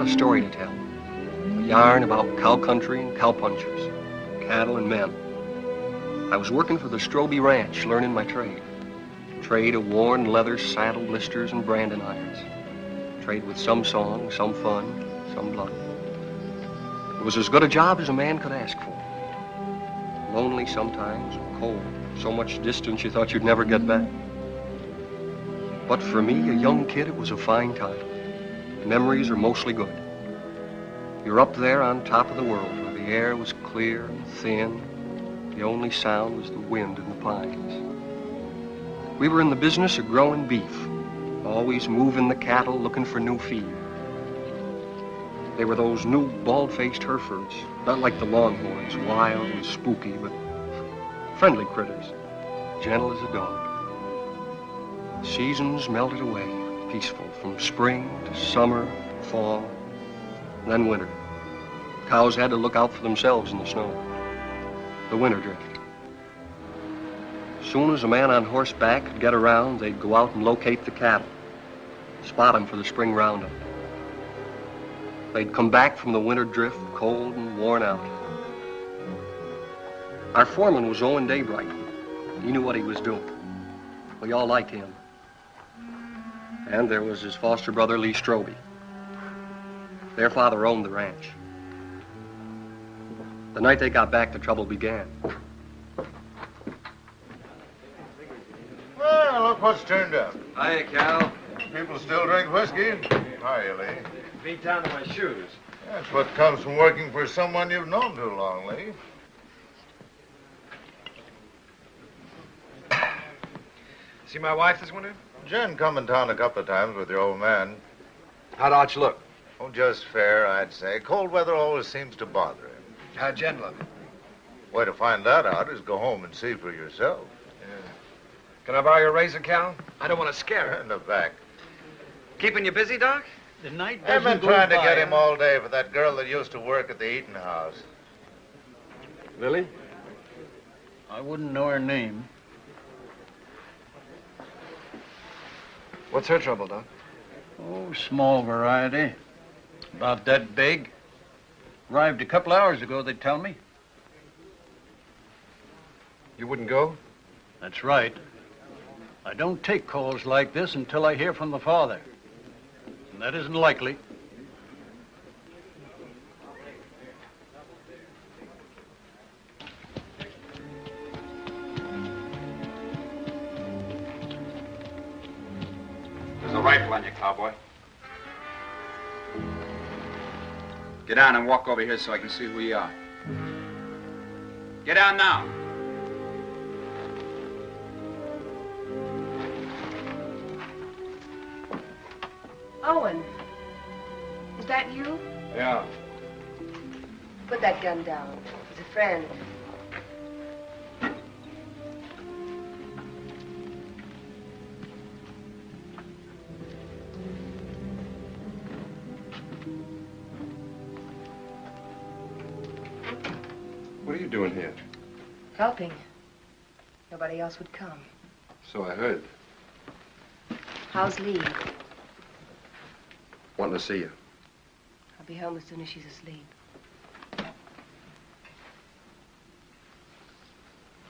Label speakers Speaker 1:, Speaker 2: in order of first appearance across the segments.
Speaker 1: a story to tell. A yarn about cow country and cowpunchers, cattle and men. I was working for the Stroby Ranch, learning my trade. Trade of worn leather saddle blisters and branding irons. Trade with some song, some fun, some blood. It was as good a job as a man could ask for. Lonely sometimes, cold. So much distance you thought you'd never get back. But for me, a young kid, it was a fine time. The memories are mostly good. You're up there on top of the world where the air was clear and thin. The only sound was the wind in the pines. We were in the business of growing beef, always moving the cattle, looking for new feed. They were those new bald-faced Herefords, not like the Longhorns, wild and spooky, but friendly critters, gentle as a dog. Seasons melted away, peaceful, from spring to summer, fall, then winter. Cows had to look out for themselves in the snow. The winter drift. As soon as a man on horseback could get around, they'd go out and locate the cattle, spot them for the spring roundup. They'd come back from the winter drift, cold and worn out. Our foreman was Owen Daybright. He knew what he was doing. We all liked him. And there was his foster brother, Lee Stroby. Their father owned the ranch. The night they got back, the trouble began.
Speaker 2: Well, look what's turned up.
Speaker 3: Hiya, Cal.
Speaker 2: People still drink whiskey. Hiya, Lee.
Speaker 3: Beat down to my shoes.
Speaker 2: That's what comes from working for someone you've known too long, Lee.
Speaker 3: See my wife this winter?
Speaker 2: Jen come in town a couple of times with your old man.
Speaker 3: How'd Arch look?
Speaker 2: Oh, just fair, I'd say. Cold weather always seems to bother him.
Speaker 3: How'd Jen look?
Speaker 2: Way to find that out is go home and see for yourself.
Speaker 3: Yeah. Can I borrow your razor, Cal? I don't want to scare her.
Speaker 2: In the back.
Speaker 3: Keeping you busy, Doc?
Speaker 4: The night
Speaker 2: I've
Speaker 4: doesn't
Speaker 2: been
Speaker 4: go
Speaker 2: trying to
Speaker 4: by,
Speaker 2: get him all day for that girl that used to work at the eating house.
Speaker 3: Lily?
Speaker 4: I wouldn't know her name.
Speaker 3: What's her trouble, Doc?
Speaker 4: Oh, small variety. About that big. Arrived a couple hours ago, they tell me.
Speaker 3: You wouldn't go?
Speaker 4: That's right. I don't take calls like this until I hear from the father. And that isn't likely.
Speaker 5: There's a rifle on you, cowboy. Get down and walk over here so I can see who you are. Get down now.
Speaker 6: Owen, is that you?
Speaker 3: Yeah.
Speaker 6: Put that gun down. He's a friend.
Speaker 3: What are you doing here?
Speaker 6: Helping. Nobody else would come.
Speaker 3: So I heard.
Speaker 6: How's Lee?
Speaker 3: Wanting to see you.
Speaker 6: I'll be home as soon as she's asleep.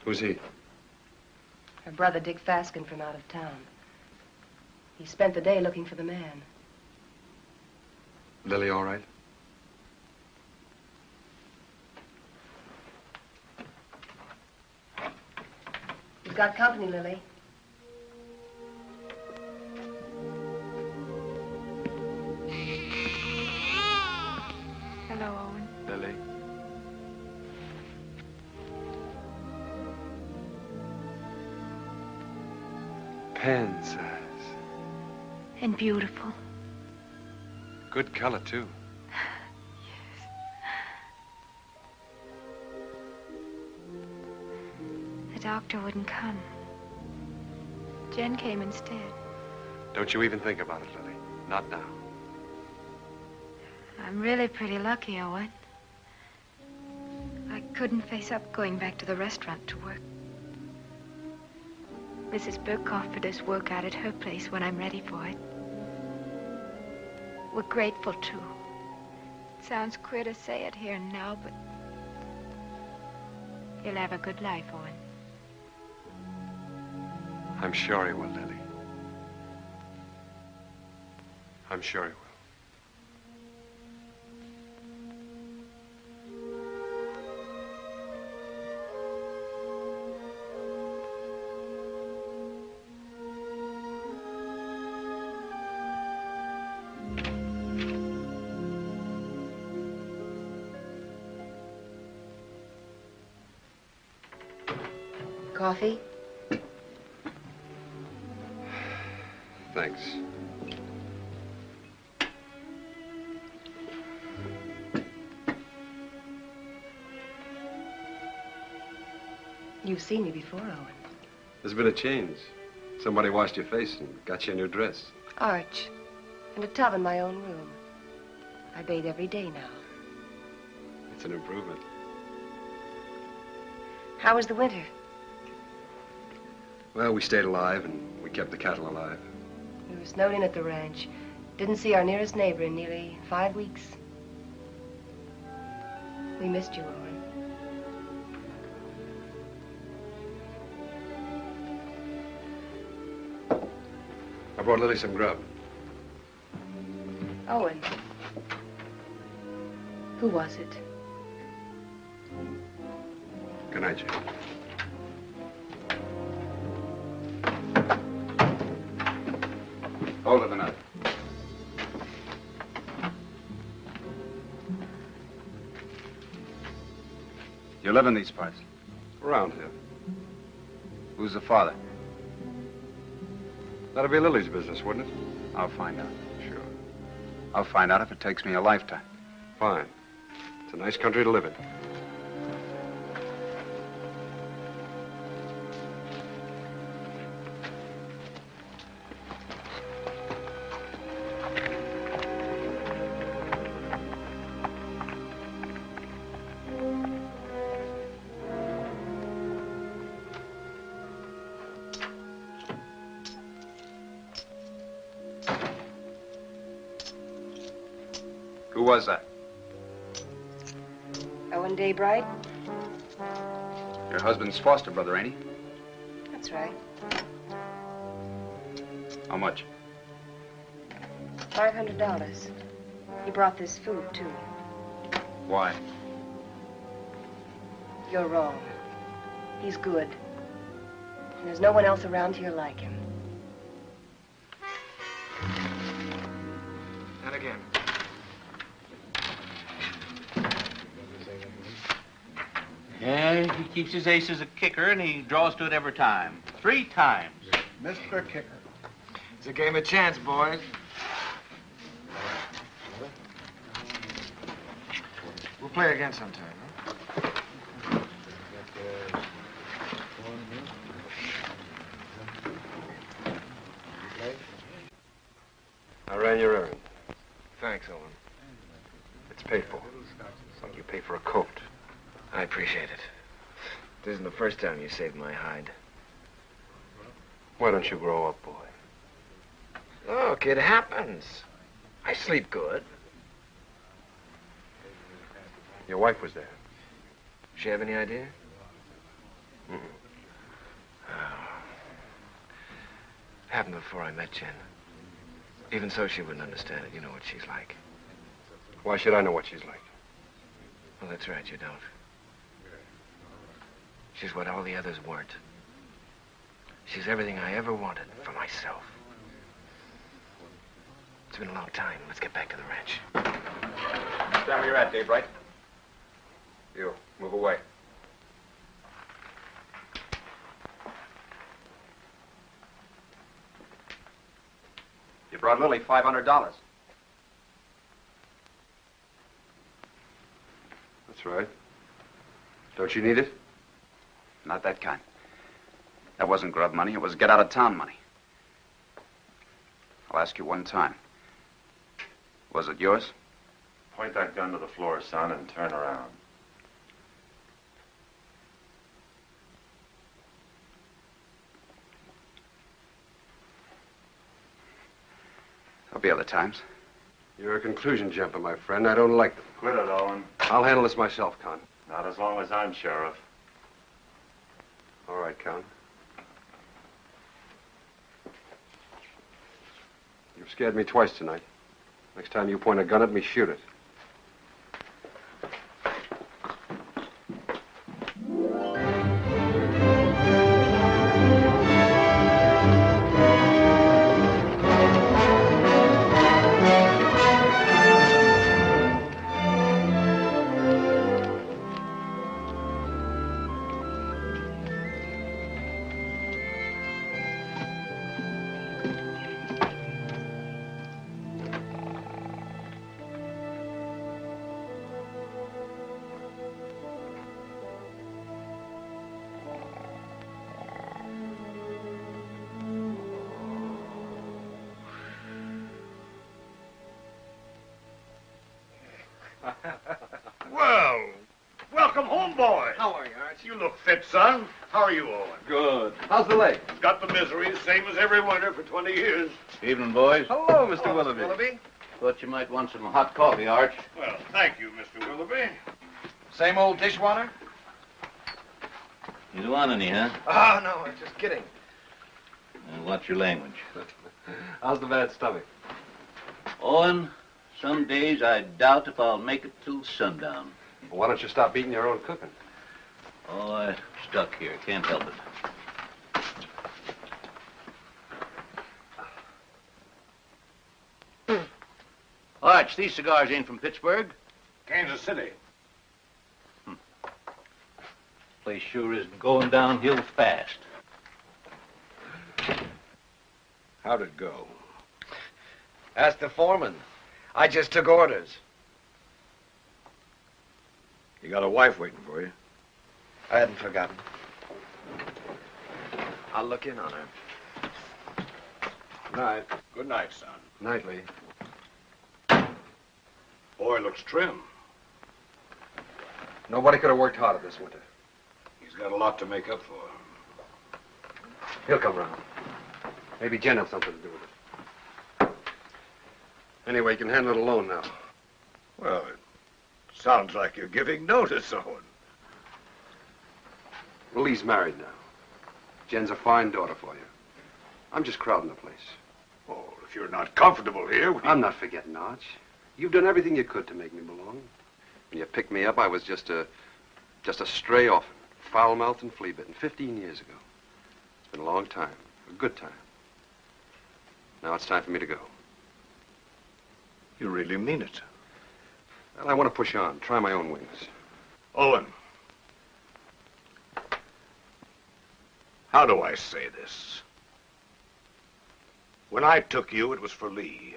Speaker 3: Who's he?
Speaker 6: Her brother, Dick Faskin, from out of town. He spent the day looking for the man.
Speaker 3: Lily all right?
Speaker 6: He's got company, Lily.
Speaker 7: Hello, Owen.
Speaker 3: Lily? Pansies.
Speaker 7: And beautiful.
Speaker 3: Good color, too.
Speaker 7: Yes. The doctor wouldn't come. Jen came instead.
Speaker 3: Don't you even think about it, Lily. Not now.
Speaker 7: I'm really pretty lucky, Owen. I couldn't face up going back to the restaurant to work. Mrs. Burke offered us work out at her place when I'm ready for it. We're grateful, too. Sounds queer to say it here and now, but he'll have a good life, Owen.
Speaker 8: I'm sure he will, Lily. I'm sure he will.
Speaker 6: Coffee?
Speaker 8: Thanks.
Speaker 6: You've seen me before, Owen.
Speaker 8: There's been a change. Somebody washed your face and got you a new dress.
Speaker 6: Arch. And a tub in my own room. I bathe every day now.
Speaker 8: It's an improvement.
Speaker 6: How was the winter?
Speaker 8: Well, we stayed alive and we kept the cattle alive.
Speaker 6: We were snowed in at the ranch. Didn't see our nearest neighbor in nearly 5 weeks. We missed you, Owen.
Speaker 8: I brought Lily some grub.
Speaker 6: Owen. Who was it?
Speaker 8: Good night, Jane.
Speaker 5: Hold it a minute. You live in these parts?
Speaker 8: Around here.
Speaker 5: Who's the father?
Speaker 8: That'll be Lily's business, wouldn't it?
Speaker 5: I'll find out.
Speaker 8: Sure.
Speaker 5: I'll find out if it takes me a lifetime.
Speaker 8: Fine. It's a nice country to live in.
Speaker 5: Who was that?
Speaker 6: Owen Daybright?
Speaker 5: Your husband's foster brother, ain't he?
Speaker 6: That's right.
Speaker 5: How much?
Speaker 6: $500. He brought this food, too.
Speaker 5: Why?
Speaker 6: You're wrong. He's good. And there's no one else around here like him.
Speaker 3: And again.
Speaker 9: Yeah, he keeps his ace as a kicker, and he draws to it every time. 3 times.
Speaker 4: Mr. Kicker.
Speaker 3: It's a game of chance, boys. We'll play again sometime, huh?
Speaker 8: I ran your errand.
Speaker 3: Thanks, Owen.
Speaker 8: It's paid for. It's like you pay for a coat.
Speaker 3: I appreciate it. This isn't the first time you saved my hide.
Speaker 8: Why don't you grow up, boy?
Speaker 3: Look, it happens. I sleep good.
Speaker 8: Your wife was there.
Speaker 3: She have any idea?
Speaker 8: Mm-mm.
Speaker 3: Happened before I met Jen. Even so, she wouldn't understand it. You know what she's like.
Speaker 8: Why should I know what she's like?
Speaker 3: Well, that's right, you don't. She's what all the others weren't. She's everything I ever wanted for myself. It's been a long time. Let's get back to the ranch.
Speaker 5: Stand where you're at, Daybright. You, move away. You brought Lily $500.
Speaker 8: That's right. Don't you need it?
Speaker 5: Not that kind. That wasn't grub money. It was get-out-of-town money. I'll ask you one time. Was it yours?
Speaker 10: Point that gun to the floor, son, and turn around.
Speaker 5: There'll be other times.
Speaker 8: You're a conclusion jumper, my friend. I don't like them.
Speaker 10: Quit it, Owen.
Speaker 8: I'll handle this myself, Con.
Speaker 10: Not as long as I'm sheriff.
Speaker 8: All right, Con. You've scared me twice tonight. Next time you point a gun at me, shoot it.
Speaker 11: Well, welcome home, boy.
Speaker 1: How are you, Arch?
Speaker 11: You look fit, son. How are you, Owen?
Speaker 1: Good.
Speaker 8: How's the leg?
Speaker 11: Got the misery, same as every winter for 20 years.
Speaker 9: Evening, boys.
Speaker 1: Hello, Mr. Willoughby.
Speaker 2: Willoughby?
Speaker 9: Thought you might want some hot coffee, Arch.
Speaker 11: Well, thank you, Mr. Willoughby.
Speaker 2: Same old dishwater?
Speaker 9: You don't want any, huh?
Speaker 2: Oh, no, I'm just kidding.
Speaker 9: Watch your language.
Speaker 8: How's the bad stomach?
Speaker 9: Owen, some days I doubt if I'll make it till sundown.
Speaker 8: Well, why don't you stop eating your own cooking?
Speaker 9: Oh, I'm stuck here. Can't help it. Arch, these cigars ain't from Pittsburgh.
Speaker 11: Kansas City.
Speaker 9: Place sure is going downhill fast.
Speaker 11: How'd it go?
Speaker 2: Ask the foreman. I just took orders.
Speaker 11: You got a wife waiting for you.
Speaker 2: I hadn't forgotten. I'll look in on her.
Speaker 8: Night.
Speaker 11: Good night, son.
Speaker 8: Nightly.
Speaker 11: Boy looks trim.
Speaker 8: Nobody could have worked harder this winter.
Speaker 11: He's got a lot to make up for.
Speaker 8: He'll come round. Maybe Jen has something to do with it. Anyway, you can handle it alone now.
Speaker 11: Well, it sounds like you're giving notice, Owen.
Speaker 8: Well, Lee's married now. Jen's a fine daughter for you. I'm just crowding the place.
Speaker 11: Oh, if you're not comfortable here,
Speaker 8: I'm not forgetting, Arch. You've done everything you could to make me belong. When you picked me up, I was just a stray orphan, foul-mouthed and flea-bitten, 15 years ago. It's been a long time, a good time. Now it's time for me to go.
Speaker 11: You really mean it.
Speaker 8: Well, I want to push on, try my own wings.
Speaker 11: Owen. How do I say this? When I took you, it was for Lee.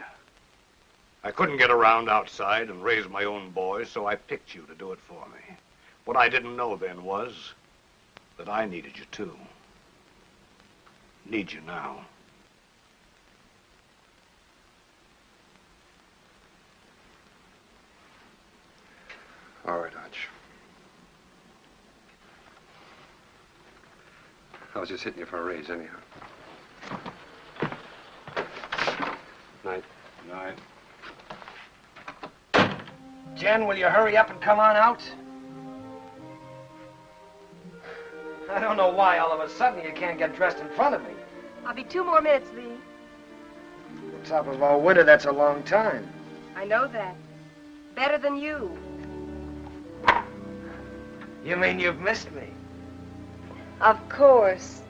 Speaker 11: I couldn't get around outside and raise my own boys, so I picked you to do it for me. What I didn't know then was that I needed you too. Need you now.
Speaker 8: All right, Arch. I was just hitting you for a raise anyhow. Night.
Speaker 11: Night.
Speaker 2: Jen, will you hurry up and come on out? I don't know why all of a sudden you can't get dressed in front of me.
Speaker 6: I'll be 2 more minutes, Lee.
Speaker 2: On top of all winter, that's a long time.
Speaker 6: I know that. Better than you.
Speaker 2: You mean you've missed me?
Speaker 6: Of course.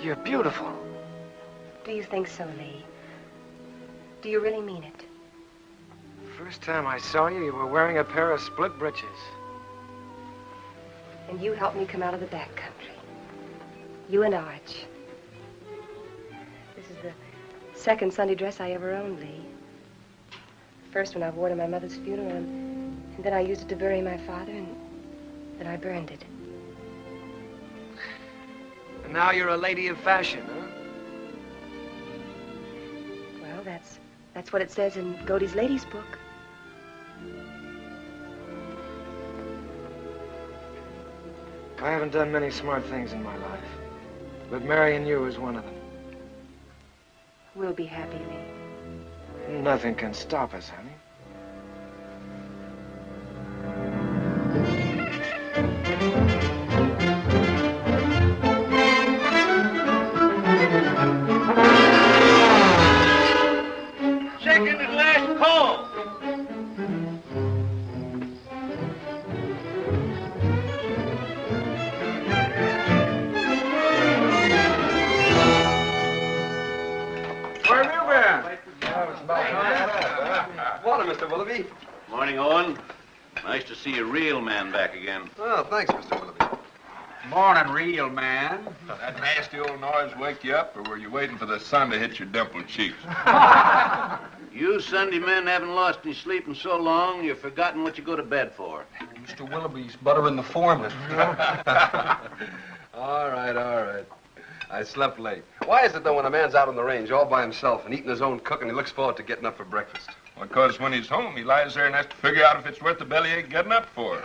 Speaker 2: You're beautiful.
Speaker 6: Do you think so, Lee? Do you really mean it?
Speaker 2: First time I saw you, you were wearing a pair of split breeches.
Speaker 6: And you helped me come out of the back country. You and Arch. This is the second Sunday dress I ever owned, Lee. First one I wore to my mother's funeral, and then I used it to bury my father, and then I burned it.
Speaker 2: And now you're a lady of fashion, huh?
Speaker 6: Well, that's what it says in Godey's Ladies book.
Speaker 2: I haven't done many smart things in my life, but marrying you is one of them.
Speaker 6: We'll be happy, Lee.
Speaker 2: Nothing can stop us, honey.
Speaker 9: Second and last call.
Speaker 5: Where have you been?
Speaker 8: Water, Mr. Willoughby.
Speaker 9: Morning, Owen. Nice to see a real man back again.
Speaker 8: Oh, thanks, Mr. Willoughby.
Speaker 5: Morning, real man.
Speaker 12: That nasty old noise wake you up, or were you waiting for the sun to hit your dimpled cheeks?
Speaker 9: You Sunday men haven't lost any sleep in so long, you've forgotten what you go to bed for.
Speaker 1: Mr. Willoughby's buttering the foreman.
Speaker 8: All right. I slept late. Why is it, though, when a man's out on the range all by himself and eating his own cooking, he looks forward to getting up for breakfast?
Speaker 12: Because when he's home, he lies there and has to figure out if it's worth the bellyache getting up for.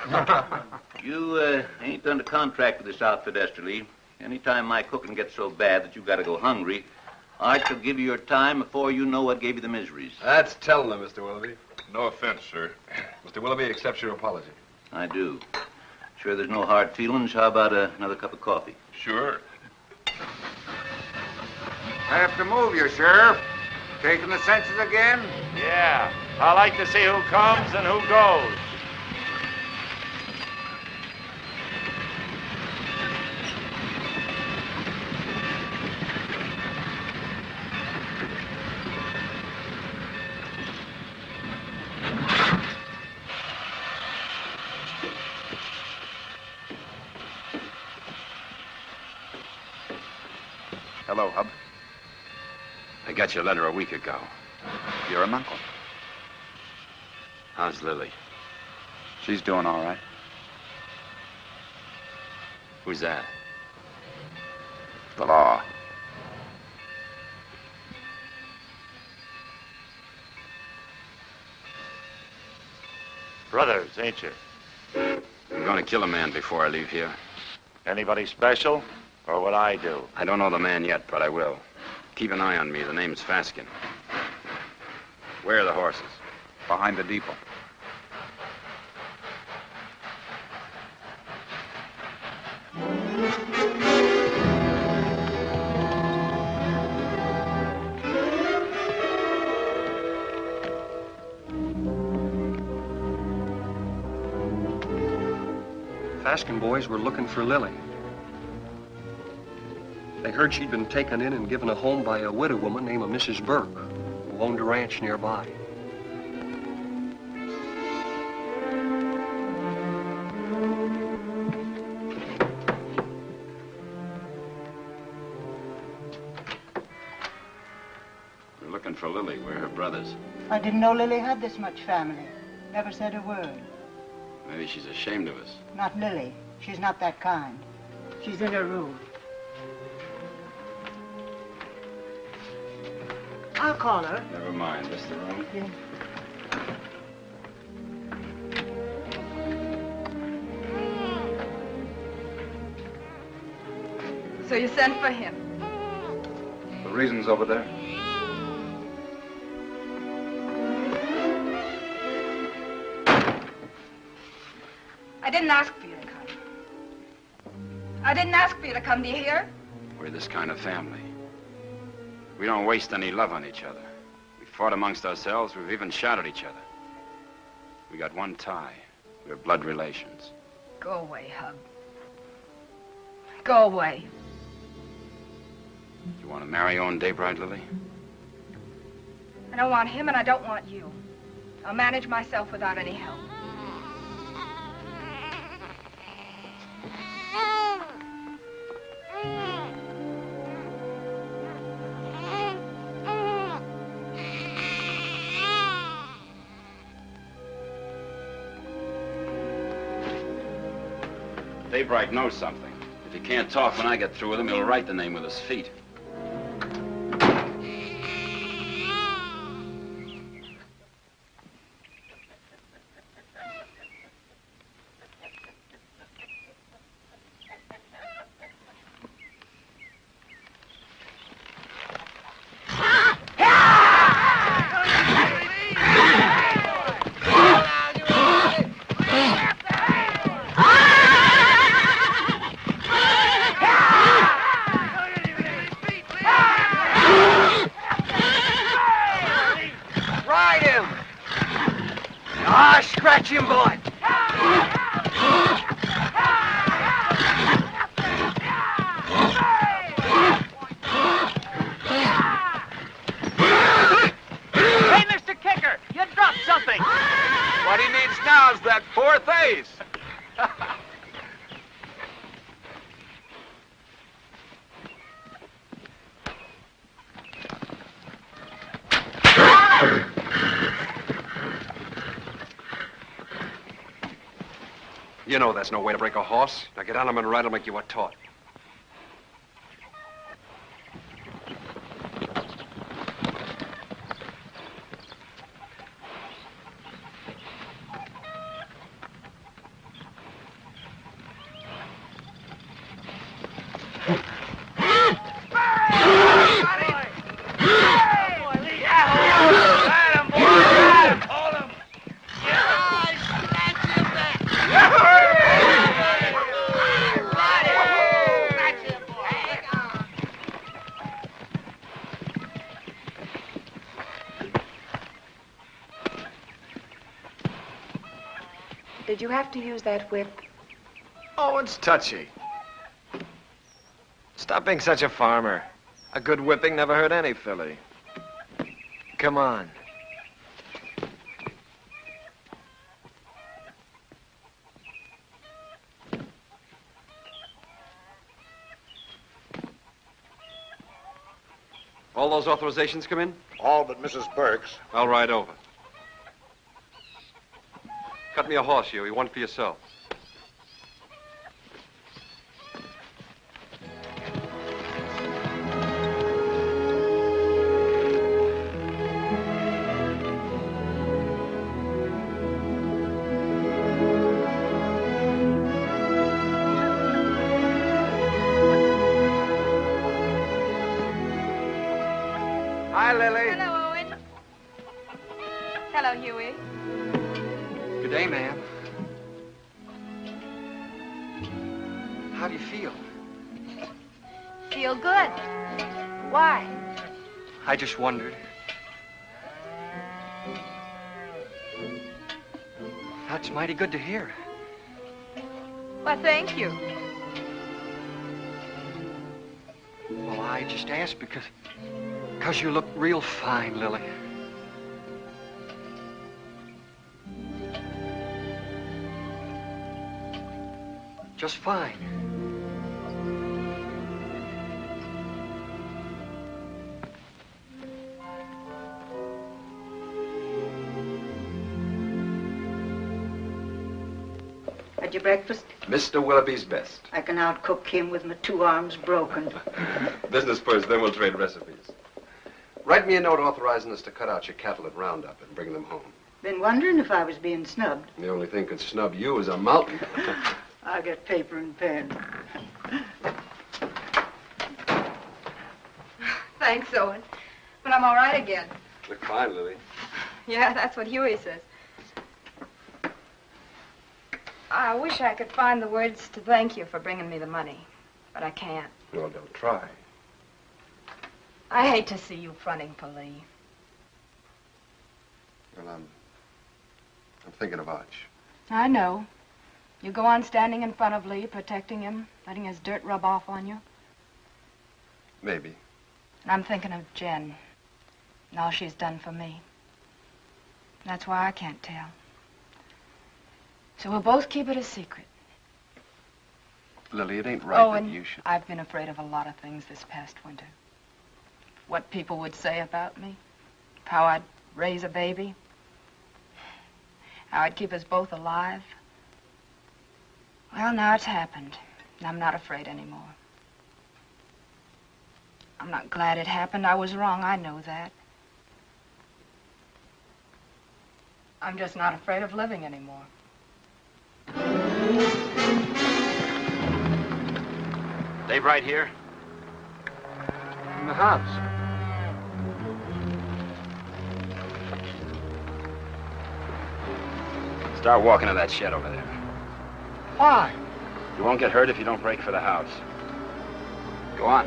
Speaker 9: You ain't done a contract with this outfit, Esterly. Anytime my cooking gets so bad that you got to go hungry, I shall give you your time before you know what gave you the miseries.
Speaker 8: That's telling them, Mr. Willoughby.
Speaker 12: No offense, sir.
Speaker 8: Mr. Willoughby accepts your apology.
Speaker 9: I do. Sure there's no hard feelings. How about another cup of coffee?
Speaker 12: Sure.
Speaker 5: I have to move you, Sheriff. Taking the census again?
Speaker 10: Yeah. I like to see who comes and who goes.
Speaker 5: Hello, Hub.
Speaker 8: I got your letter a week ago.
Speaker 5: You're an uncle.
Speaker 8: How's Lily?
Speaker 5: She's doing all right.
Speaker 8: Who's that?
Speaker 5: The law.
Speaker 10: Brothers, ain't you?
Speaker 8: I'm going to kill a man before I leave here.
Speaker 10: Anybody special? Or what I do?
Speaker 8: I don't know the man yet, but I will. Keep an eye on me. The name's Faskin. Where are the horses?
Speaker 5: Behind the depot.
Speaker 1: Faskin boys were looking for Lily. They heard she'd been taken in and given a home by a widow woman named Mrs. Burke, who owned a ranch nearby.
Speaker 8: We're looking for Lily. We're her brothers.
Speaker 13: I didn't know Lily had this much family. Never said a word.
Speaker 8: Maybe she's ashamed of us.
Speaker 13: Not Lily. She's not that kind. She's in her room. I'll call her.
Speaker 8: Never mind. This the room?
Speaker 13: Yeah.
Speaker 7: So you sent for him?
Speaker 5: The reason's over there.
Speaker 7: I didn't ask for you to come. I didn't ask for you to come, do you hear?
Speaker 8: We're this kind of family. We don't waste any love on each other. We fought amongst ourselves. We've even shot at each other. We got one tie. We're blood relations.
Speaker 7: Go away, Hub. Go away.
Speaker 8: You want to marry Owen Daybright, Lily?
Speaker 7: I don't want him and I don't want you. I'll manage myself without any help.
Speaker 8: Daybright knows something. If he can't talk when I get through with him, he'll write the name with his feet. You know that's no way to break a horse. Now get on him and ride. I'll make you a taut.
Speaker 6: Did you have to use that whip?
Speaker 3: Oh, it's touchy. Stop being such a farmer. A good whipping never hurt any filly. Come on.
Speaker 8: All those authorizations come in?
Speaker 11: All but Mrs. Burke's.
Speaker 8: I'll ride over. Cut me a horse, Huey. One for yourself.
Speaker 3: Hi, Lily.
Speaker 7: Hello, Owen. Hello, Huey.
Speaker 1: Good day, ma'am. How do you feel?
Speaker 7: Feel good. Why?
Speaker 1: I just wondered. That's mighty good to hear.
Speaker 7: Why, thank you.
Speaker 1: Well, I just asked because you look real fine, Lily. Just fine.
Speaker 13: Had your breakfast?
Speaker 8: Mr. Willoughby's best.
Speaker 13: I can outcook him with my 2 arms broken.
Speaker 8: Business first, then we'll trade recipes. Write me a note authorizing us to cut out your cattle at Roundup and bring them home.
Speaker 13: Been wondering if I was being snubbed.
Speaker 8: The only thing could snub you is a mountain.
Speaker 13: I'll get paper and pen.
Speaker 7: Thanks, Owen. But I'm all right again.
Speaker 8: Look fine, Lily.
Speaker 7: Yeah, that's what Huey says. I wish I could find the words to thank you for bringing me the money, but I can't.
Speaker 8: Well, don't try.
Speaker 7: I hate to see you fronting for Lee.
Speaker 8: Well, I'm thinking of Arch.
Speaker 7: I know. You go on standing in front of Lee, protecting him, letting his dirt rub off on you.
Speaker 8: Maybe.
Speaker 7: And I'm thinking of Jen and all she's done for me. That's why I can't tell. So we'll both keep it a secret.
Speaker 8: Lily, it ain't right
Speaker 7: Owen,
Speaker 8: that you should...
Speaker 7: I've been afraid of a lot of things this past winter. What people would say about me, how I'd raise a baby, how I'd keep us both alive. Well, now it's happened, and I'm not afraid anymore. I'm not glad it happened. I was wrong. I know that. I'm just not afraid of living anymore.
Speaker 3: Dave right here?
Speaker 1: In the house.
Speaker 3: Start walking to that shed over there.
Speaker 1: Why?
Speaker 3: You won't get hurt if you don't break for the house. Go on.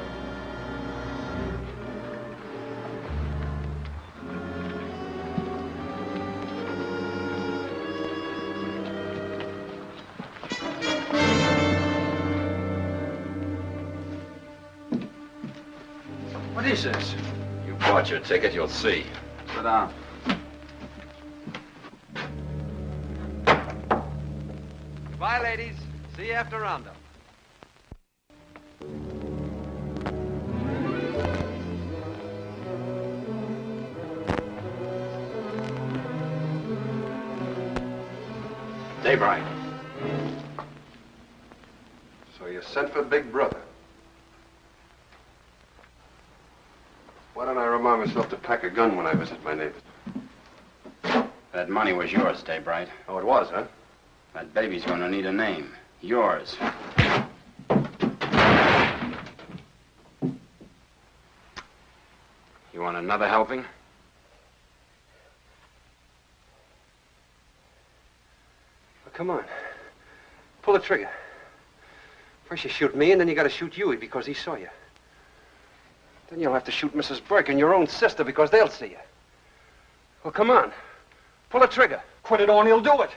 Speaker 1: What is this?
Speaker 8: You bought your ticket, you'll see.
Speaker 5: Sit down.
Speaker 8: Goodbye, ladies. See you after Roundup.
Speaker 3: Dave Wright.
Speaker 8: Sent for Big Brother. Why don't I remind myself to pack a gun when I visit my neighbors?
Speaker 14: That money was yours, Daybright.
Speaker 8: Oh, it was, huh?
Speaker 14: That baby's gonna need a name. Yours. You want another helping?
Speaker 8: Well, come on. Pull the trigger. First you shoot me, and then you gotta shoot Huey because he saw you. Then you'll have to shoot Mrs. Burke and your own sister because they'll see you. Well, come on. Pull the trigger.
Speaker 2: Quit it or he'll do it.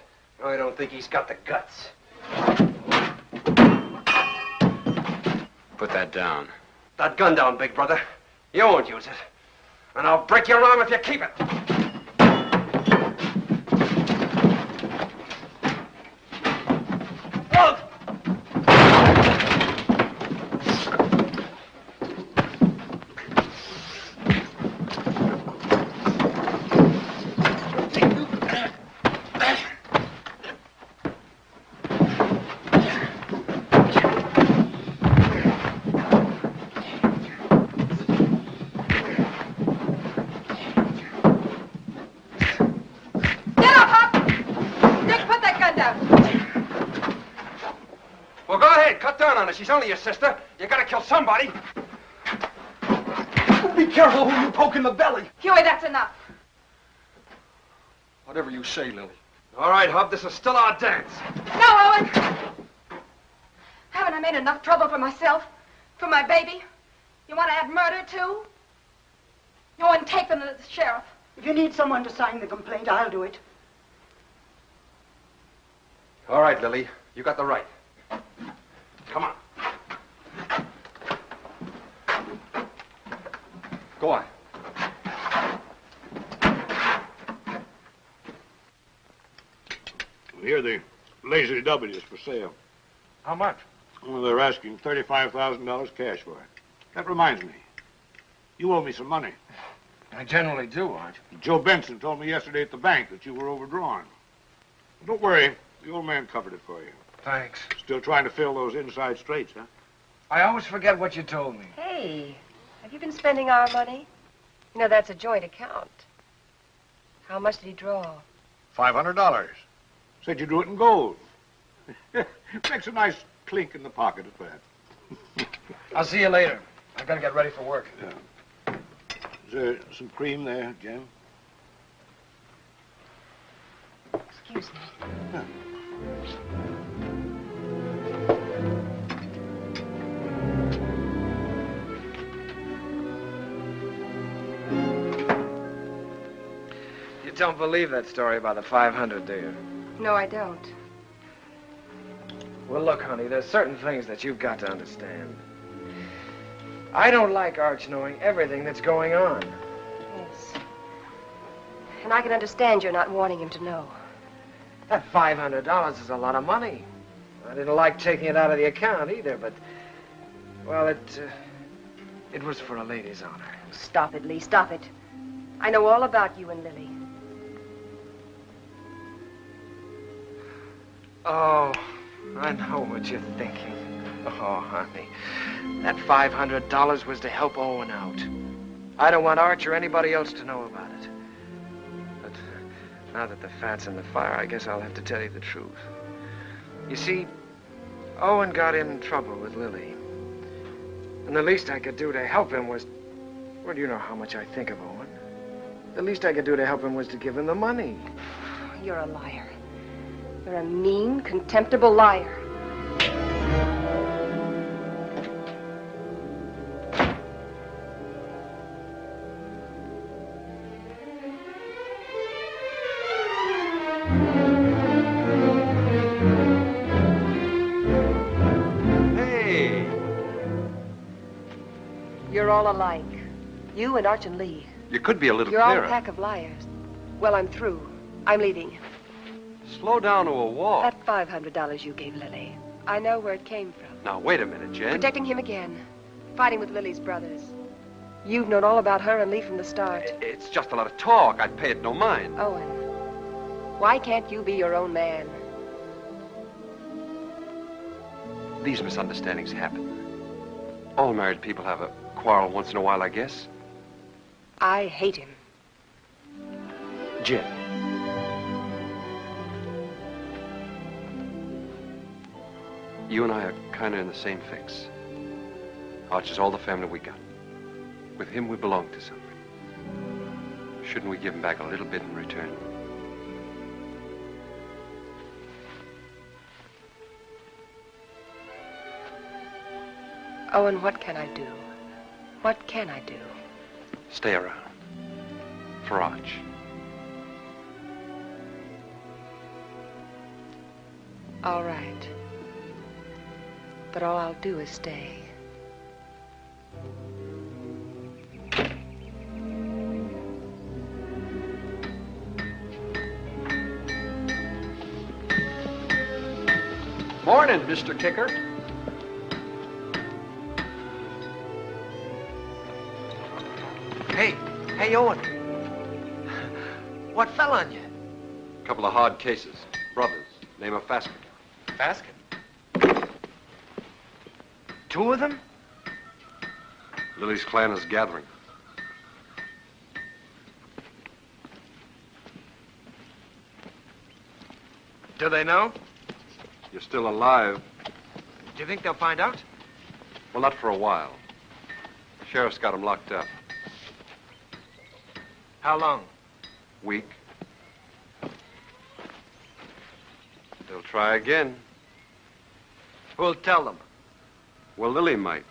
Speaker 8: I don't think he's got the guts.
Speaker 14: Put that down.
Speaker 8: That gun down, Big Brother. You won't use it. And I'll break your arm if you keep it. She's only your sister. You gotta kill somebody.
Speaker 2: Be careful who you poke in the belly.
Speaker 7: Huey, that's enough.
Speaker 1: Whatever you say, Lily.
Speaker 8: All right, Hub, this is still our dance.
Speaker 7: No, Owen! Haven't I made enough trouble for myself? For my baby? You want to add murder, too? Owen, take them to the sheriff.
Speaker 13: If you need someone to sign the complaint, I'll do it.
Speaker 8: All right, Lily. You got the right. Come on. Go on.
Speaker 11: Here, the Lazy W is for sale.
Speaker 2: How much?
Speaker 11: Well, they're asking $35,000 cash for it. That reminds me. You owe me some money.
Speaker 2: I generally do, Arch.
Speaker 11: Joe Benson told me yesterday at the bank that you were overdrawn. Don't worry. The old man covered it for you.
Speaker 2: Thanks.
Speaker 11: Still trying to fill those inside straights, huh?
Speaker 2: I always forget what you told me.
Speaker 6: Hey, have you been spending our money? You know, that's a joint account. How much did he draw?
Speaker 11: $500. Said you drew it in gold. Makes a nice clink in the pocket at that.
Speaker 2: I'll see you later. I've got to get ready for work.
Speaker 11: Yeah. Is there some cream there, Jim?
Speaker 6: Excuse me.
Speaker 11: Yeah.
Speaker 2: You don't believe that story about the 500, do you?
Speaker 6: No, I don't.
Speaker 2: Well, look, honey, there's certain things that you've got to understand. I don't like Arch knowing everything that's going on.
Speaker 6: Yes. And I can understand you're not wanting him to know.
Speaker 2: That $500 is a lot of money. I didn't like taking it out of the account either, but, well, it was for a lady's honor.
Speaker 6: Stop it, Lee, stop it. I know all about you and Lily.
Speaker 2: Oh, I know what you're thinking. Oh, honey, that $500 was to help Owen out. I don't want Arch or anybody else to know about it. But now that the fat's in the fire, I guess I'll have to tell you the truth. You see, Owen got in trouble with Lily. And the least I could do to help him was... Well, you know how much I think of Owen. The least I could do to help him was to give him the money.
Speaker 6: You're a liar. You're a mean, contemptible liar.
Speaker 8: Hey!
Speaker 6: You're all alike. You and Arch and Lee.
Speaker 8: You could be a little
Speaker 6: You're all
Speaker 8: clearer.
Speaker 6: a pack of liars. Well, I'm through. I'm leaving.
Speaker 8: Slow down to a walk.
Speaker 6: That $500 you gave Lily, I know where it came from.
Speaker 8: Now, wait a minute, Jen.
Speaker 6: Protecting him again. Fighting with Lily's brothers. You've known all about her and Lee from the start.
Speaker 8: It's just a lot of talk. I'd pay it no mind.
Speaker 6: Owen, why can't you be your own man?
Speaker 8: these misunderstandings happen. All married people have a quarrel once in a while, I guess.
Speaker 6: I hate him.
Speaker 8: Jen. You and I are kind of in the same fix. Arch is all the family we got. With him, we belong to something. Shouldn't we give him back a little bit in return?
Speaker 6: Owen, what can I do? What can I do?
Speaker 8: Stay around. For Arch.
Speaker 6: All right. But all I'll do is stay.
Speaker 1: Morning, Mr. Kicker.
Speaker 2: Hey, Owen. What fell on you?
Speaker 8: A couple of hard cases. Brothers. Name of Faskin.
Speaker 2: Faskin? Two of them?
Speaker 8: Lily's clan is gathering.
Speaker 2: Do they know?
Speaker 8: You're still alive.
Speaker 2: Do you think they'll find out?
Speaker 8: Well, not for a while. Sheriff's got them locked up.
Speaker 2: How long?
Speaker 8: Week. They'll try again.
Speaker 2: Who'll tell them?
Speaker 8: Well, Lily might.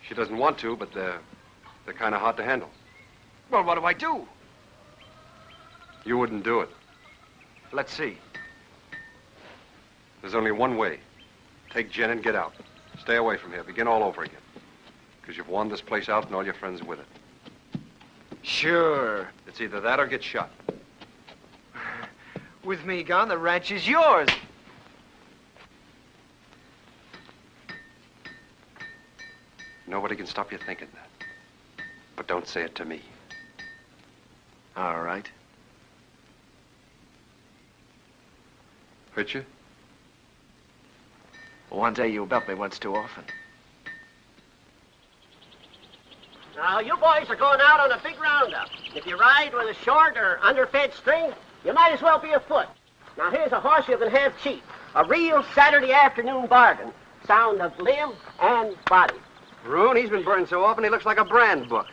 Speaker 8: She doesn't want to, but they're kind of hard to handle.
Speaker 2: Well, what do I do?
Speaker 8: You wouldn't do it.
Speaker 2: Let's see.
Speaker 8: There's only one way. Take Jen and get out. Stay away from here. Begin all over again. Because you've won this place out and all your friends with it.
Speaker 2: Sure.
Speaker 8: It's either that or get shot.
Speaker 2: With me gone, the ranch is yours.
Speaker 8: Nobody can stop you thinking that. But don't say it to me.
Speaker 2: All right.
Speaker 8: Hurt you?
Speaker 2: One day you'll bet me once too often.
Speaker 15: Now, you boys are going out on a big roundup. If you ride with a short or underfed string, you might as well be afoot. Now, here's a horse you can have cheap. A real Saturday afternoon bargain. Sound of limb and body.
Speaker 16: Roon, he's been burned so often he looks like a brand book.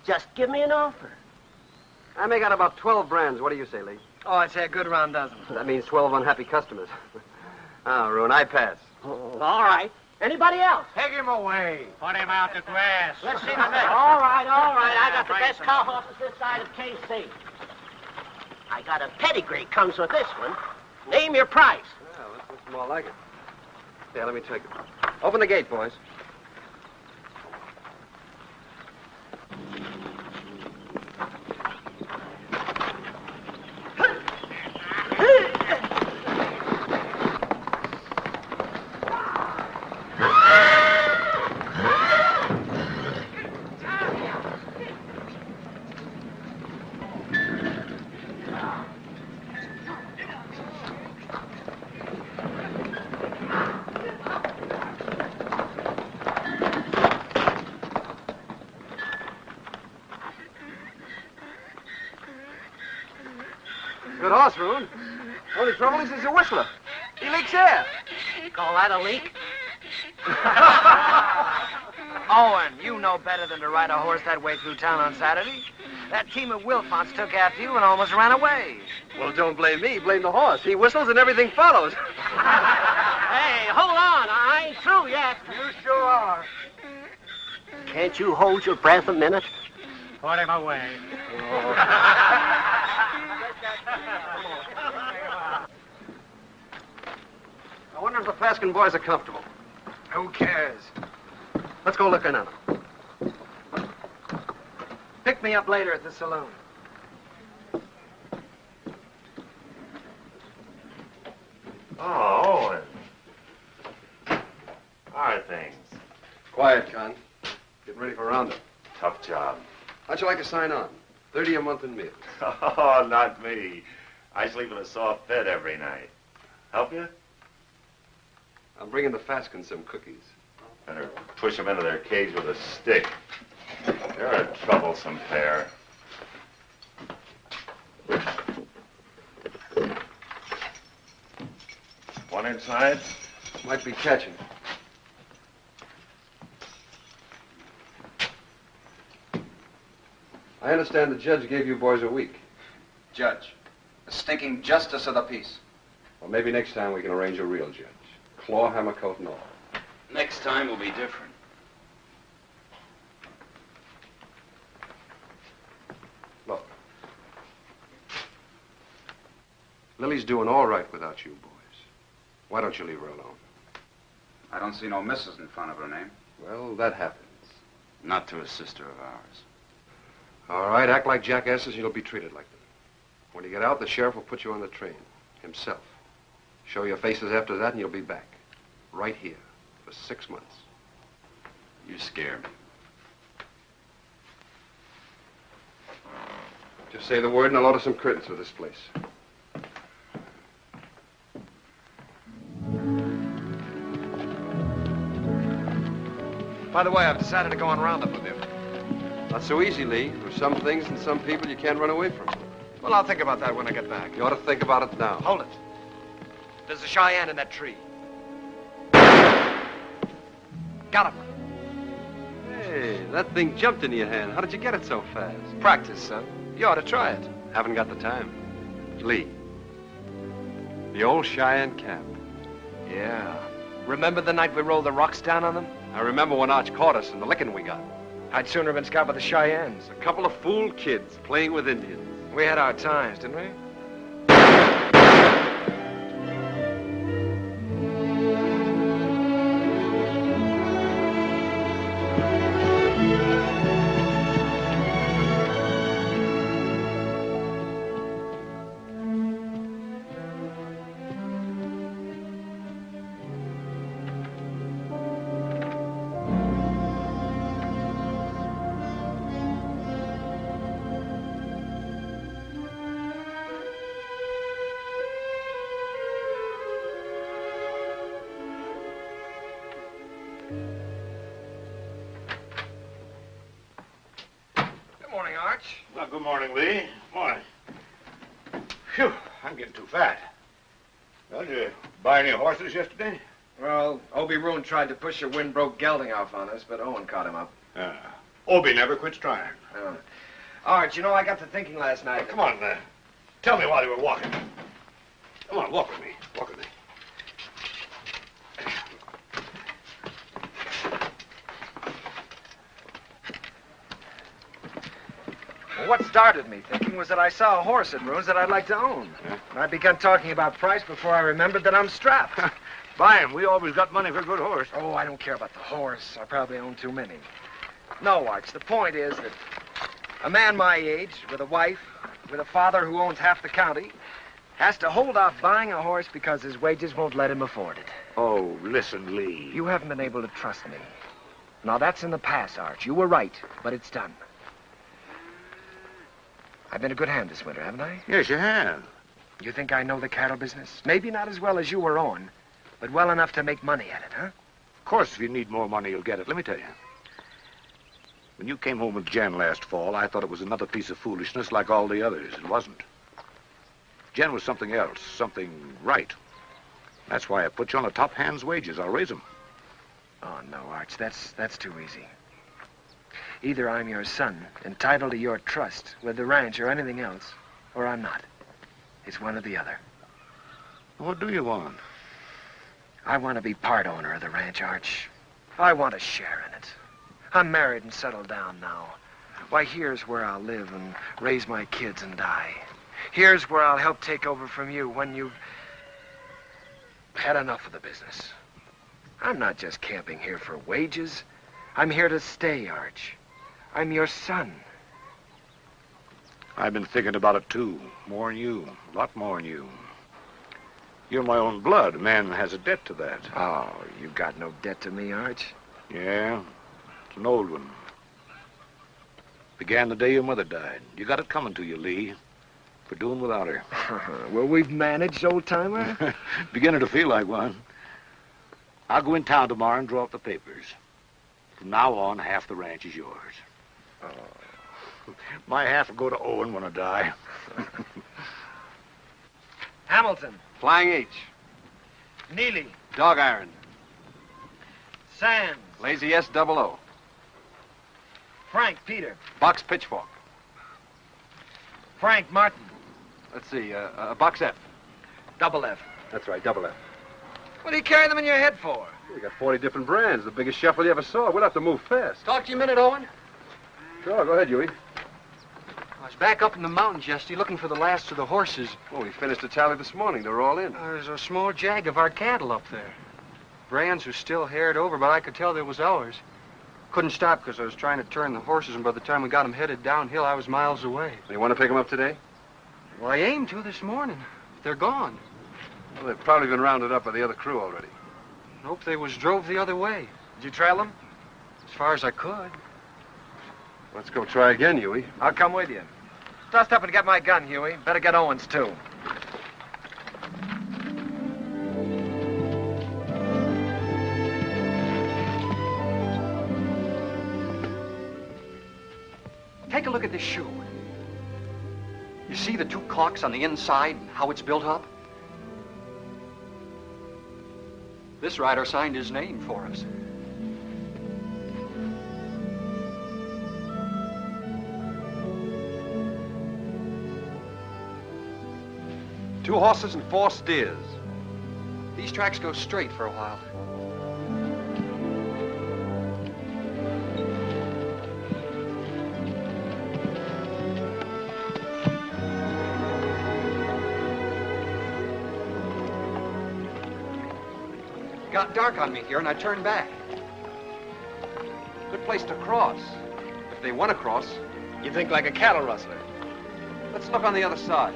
Speaker 15: Just give me an offer.
Speaker 16: I make out about 12 brands. What do you say, Lee?
Speaker 2: Oh, I'd say a good round dozen.
Speaker 16: That means 12 unhappy customers. Oh, Roon, I pass.
Speaker 15: Oh, all right. Anybody else?
Speaker 4: Take him away. Put him out to grass.
Speaker 15: Let's see the next. All right. I got the best cow horses this side of KC. I got a pedigree comes with this one. Name your price.
Speaker 16: Well, this looks more like it. Yeah, let me take it. Open the gate, boys. Good horse, Roon. Only trouble is he's a whistler. He leaks air.
Speaker 15: Call that a leak?
Speaker 2: Owen, you know better than to ride a horse that way through town on Saturday. That team of Wilfonts took after you and almost ran away.
Speaker 16: Well, don't blame me. Blame the horse. He whistles and everything follows.
Speaker 15: Hey, hold on. I ain't through yet.
Speaker 4: You sure are.
Speaker 15: Can't you hold your breath a minute?
Speaker 4: Put him away.
Speaker 16: I wonder if the Faskin boys are comfortable.
Speaker 2: Who cares?
Speaker 16: Let's go looking at them.
Speaker 2: Pick me up later at the saloon.
Speaker 10: Oh, Owen. How are things?
Speaker 8: Quiet, Con. Getting ready for roundup.
Speaker 10: Tough job.
Speaker 8: How'd you like to sign on? 30 a month in meals.
Speaker 10: Oh, not me. I sleep in a soft bed every night. Help you?
Speaker 8: I'm bringing the Faskins some cookies.
Speaker 10: Better push them into their cage with a stick. They're a troublesome pair. One inside?
Speaker 8: Might be catching. I understand the judge gave you boys a week.
Speaker 16: Judge, the stinking justice of the peace.
Speaker 8: Well, maybe next time we can arrange a real judge. Claw, hammer, coat, and all.
Speaker 14: Next time will be different.
Speaker 8: Look. Lily's doing all right without you boys. Why don't you leave her alone?
Speaker 16: I don't see no missus in front of her name.
Speaker 8: Well, that happens.
Speaker 14: Not to a sister of ours.
Speaker 8: All right, act like jackasses and you'll be treated like them. When you get out, the sheriff will put you on the train. Himself. Show your faces after that and you'll be back. Right here. For 6 months.
Speaker 14: You scare me.
Speaker 8: Just say the word and I'll order some curtains for this place.
Speaker 2: By the way, I've decided to go on roundup with you.
Speaker 8: Not so easy, Lee. There's some things and some people you can't run away from.
Speaker 2: Well, I'll think about that when I get back.
Speaker 8: You ought to think about it now.
Speaker 2: Hold it. There's a Cheyenne in that tree. Got him.
Speaker 8: Hey, that thing jumped into your hand. How did you get it so fast?
Speaker 2: Practice, son. You ought to try it.
Speaker 8: Haven't got the time. Lee. The old Cheyenne cap.
Speaker 2: Yeah. Remember the night we rolled the rocks down on them?
Speaker 8: I remember when Arch caught us and the licking we got.
Speaker 2: I'd sooner have been scalped by the Cheyennes.
Speaker 8: A couple of fool kids playing with Indians.
Speaker 2: We had our times, didn't we?
Speaker 11: Well, good morning, Lee. Morning. Phew, I'm getting too fat. Well, did you buy any horses yesterday?
Speaker 2: Well, Obie Roon tried to push a wind-broke gelding off on us, but Owen caught him up.
Speaker 11: Obie never quits trying.
Speaker 2: Arch, you know, I got to thinking last night.
Speaker 11: Come on, tell me while you were walking. Come on, walk with me. Walk with me.
Speaker 2: Well, what started me thinking was that I saw a horse at Roon's that I'd like to own.
Speaker 11: Yeah?
Speaker 2: And I begun talking about price before I remembered that I'm strapped.
Speaker 11: Buy him. We always got money for a good horse.
Speaker 2: Oh, I don't care about the horse. I probably own too many. No, Arch, the point is that a man my age, with a wife, with a father who owns half the county, has to hold off buying a horse because his wages won't let him afford it.
Speaker 11: Oh, listen, Lee.
Speaker 2: You haven't been able to trust me. Now, that's in the past, Arch. You were right, but it's done. I've been a good hand this winter, haven't I?
Speaker 11: Yes, you have.
Speaker 2: You think I know the cattle business? Maybe not as well as you or Owen, but well enough to make money at it, huh?
Speaker 11: Of course, if you need more money, you'll get it. Let me tell you. When you came home with Jen last fall, I thought it was another piece of foolishness like all the others. It wasn't. Jen was something else, something right. That's why I put you on a top hand's wages. I'll raise them.
Speaker 2: Oh, no, Arch, that's too easy. Either I'm your son, entitled to your trust with the ranch or anything else, or I'm not. It's one or the other.
Speaker 11: What do you want?
Speaker 2: I want to be part owner of the ranch, Arch. I want a share in it. I'm married and settled down now. Why, here's where I'll live and raise my kids and die. Here's where I'll help take over from you when you've had enough of the business. I'm not just camping here for wages. I'm here to stay, Arch. I'm your son.
Speaker 11: I've been thinking about it, too. More than you. A lot more than you. You're my own blood. A man has a debt to that.
Speaker 2: Oh, you got no debt to me, Arch.
Speaker 11: Yeah, it's an old one. Began the day your mother died. You got it coming to you, Lee. For doing without her.
Speaker 2: Well, we've managed, old-timer.
Speaker 11: Beginning to feel like one. I'll go in town tomorrow and draw up the papers. From now on, half the ranch is yours. Oh. My half will go to Owen when I die.
Speaker 2: Hamilton.
Speaker 16: Flying H.
Speaker 2: Neely.
Speaker 16: Dog iron.
Speaker 2: Sands.
Speaker 16: Lazy S double O.
Speaker 2: Frank Peter.
Speaker 16: Box Pitchfork.
Speaker 2: Frank Martin.
Speaker 16: Let's see, Box F.
Speaker 2: Double F.
Speaker 16: That's right, double F.
Speaker 2: What do you carry them in your head for?
Speaker 16: You got 40 different brands, the biggest shuffle you ever saw. We'll have to move fast.
Speaker 1: Talk to you a minute, Owen.
Speaker 16: Sure, go ahead, Huey.
Speaker 1: I was back up in the mountains yesterday looking for the last of the horses.
Speaker 16: Well, we finished the tally this morning. They're all in.
Speaker 1: There's a small jag of our cattle up there. Brands were still haired over, but I could tell they was ours. Couldn't stop because I was trying to turn the horses, and by the time we got them headed downhill, I was miles away.
Speaker 16: You want to pick them up today?
Speaker 1: Well, I aimed to this morning. They're gone.
Speaker 16: Well, they've probably been rounded up by the other crew already.
Speaker 1: Nope, they was drove the other way.
Speaker 2: Did you trail them?
Speaker 1: As far as I could.
Speaker 16: Let's go try again, Huey.
Speaker 2: I'll come with you. Tossed up and get my gun, Huey. Better get Owen's, too.
Speaker 1: Take a look at this shoe. You see the two clocks on the inside and how it's built up? This rider signed his name for us.
Speaker 16: Two horses and 4 steers.
Speaker 1: These tracks go straight for a while. It got dark on me here, and I turned back.
Speaker 16: Good place to cross. If they want to cross.
Speaker 2: You think like a cattle rustler.
Speaker 16: Let's look on the other side.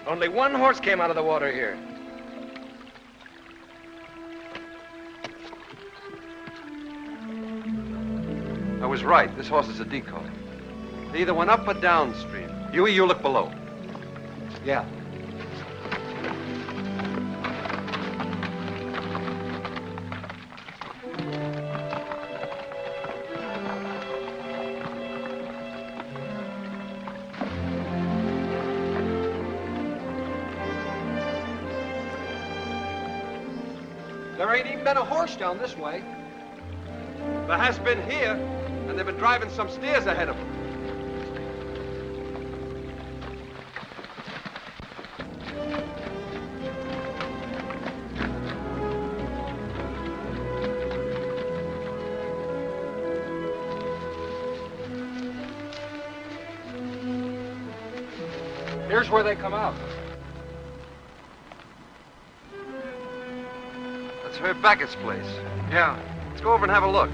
Speaker 2: Only one horse came out of the water here.
Speaker 16: I was right. This horse is a decoy. They either went up or downstream. Huey, you look below.
Speaker 1: Yeah. There ain't even been a horse down this way.
Speaker 16: There has been here, and they've been driving some steers ahead of them.
Speaker 1: Here's where they come out.
Speaker 16: That's Herb Beckett's place.
Speaker 2: Yeah.
Speaker 16: Let's go over and have a look.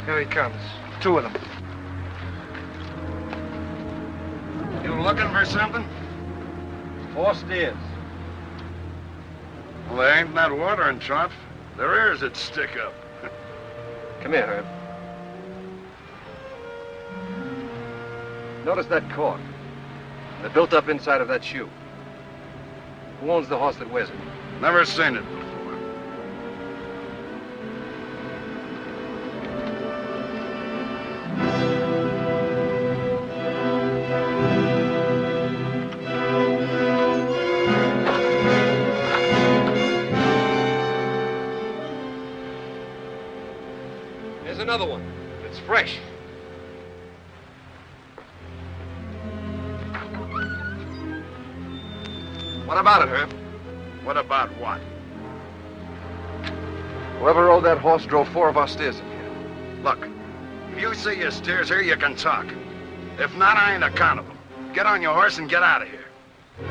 Speaker 2: Here he comes. 2 of them.
Speaker 11: You looking for something?
Speaker 16: 4 steers.
Speaker 11: Well, there ain't that water in trough. Their ears would stick up.
Speaker 16: Come here, Herb. Notice that cork. They're built up inside of that shoe. Who owns the horse that wears it?
Speaker 11: Never seen it before.
Speaker 16: Here's another one. It's fresh. What about it, Herb?
Speaker 11: What about what?
Speaker 16: Whoever rode that horse drove 4 of our steers in here.
Speaker 11: Look, if you see your steers here, you can talk. If not, I ain't accountable. Get on your horse and get out of here.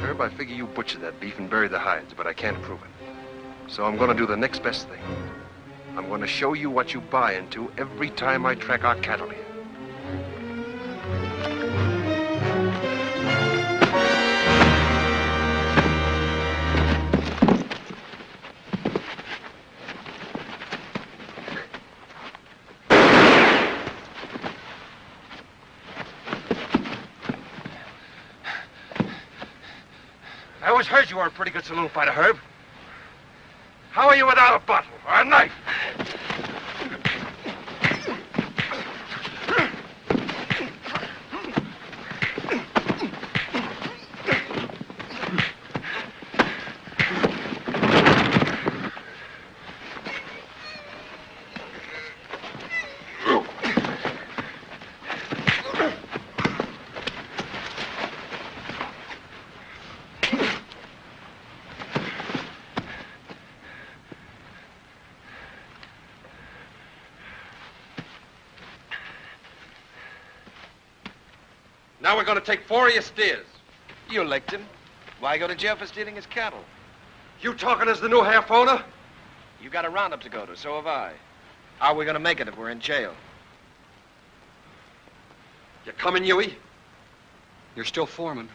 Speaker 8: Herb, I figure you butchered that beef and buried the hides, but I can't prove it. So I'm going to do the next best thing. I'm going to show you what you buy into every time I track our cattle here.
Speaker 11: I always heard you were a pretty good saloon fighter, Herb. How are you without a bottle or a knife?
Speaker 16: Now we're going to take 4 of your steers.
Speaker 2: You licked him. Why go to jail for stealing his cattle?
Speaker 16: You talking as the new half owner?
Speaker 2: You got a roundup to go to, so have I. How are we gonna make it if we're in jail?
Speaker 16: You coming, Huey?
Speaker 1: You're still foreman.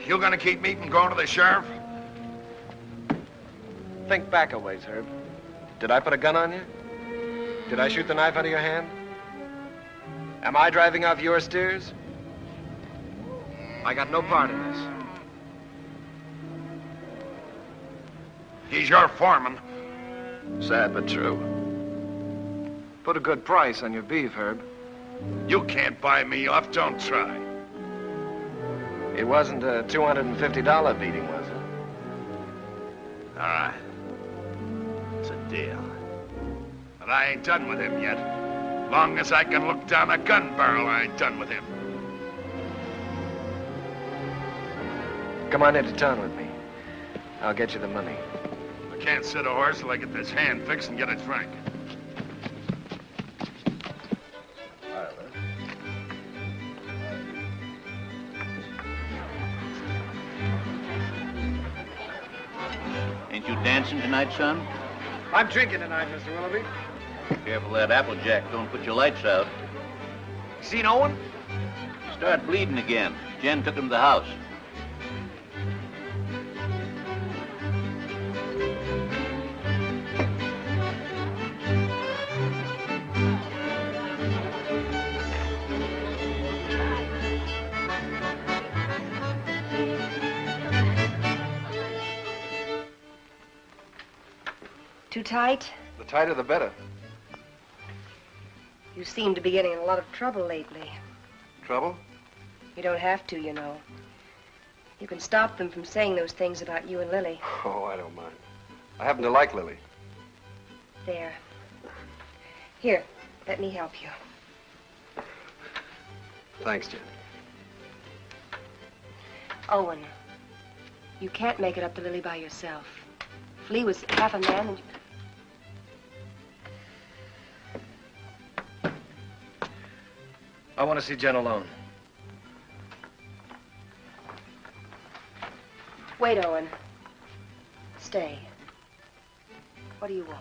Speaker 11: You gonna keep me from going to the sheriff?
Speaker 2: Think back a ways, Herb. Did I put a gun on you? Did I shoot the knife out of your hand? Am I driving off your steers? I got no part in this.
Speaker 11: He's your foreman.
Speaker 2: Sad but true. Put a good price on your beef, Herb.
Speaker 11: You can't buy me off, don't try.
Speaker 2: It wasn't a $250 beating, was it?
Speaker 11: All right. It's a deal. But I ain't done with him yet. Long as I can look down a gun barrel, I ain't done with him.
Speaker 2: Come on into town with me. I'll get you the money.
Speaker 11: I can't sit a horse till I get this hand fixed and get it frank.
Speaker 9: Ain't you dancing tonight, son?
Speaker 2: I'm drinking tonight, Mr. Willoughby.
Speaker 9: Careful that Applejack don't put your lights out.
Speaker 2: Seen Owen?
Speaker 9: Start bleeding again. Jen took him to the house.
Speaker 6: Too tight?
Speaker 16: The tighter, the better.
Speaker 6: You seem to be getting in a lot of trouble lately.
Speaker 16: Trouble?
Speaker 6: You don't have to, you know. You can stop them from saying those things about you and Lily.
Speaker 16: Oh, I don't mind. I happen to like Lily.
Speaker 6: There. Here, let me help you.
Speaker 16: Thanks, Jen.
Speaker 6: Owen, you can't make it up to Lily by yourself. Flea was half a man and...
Speaker 2: I want to see Jen alone.
Speaker 6: Wait, Owen. Stay. What do you want?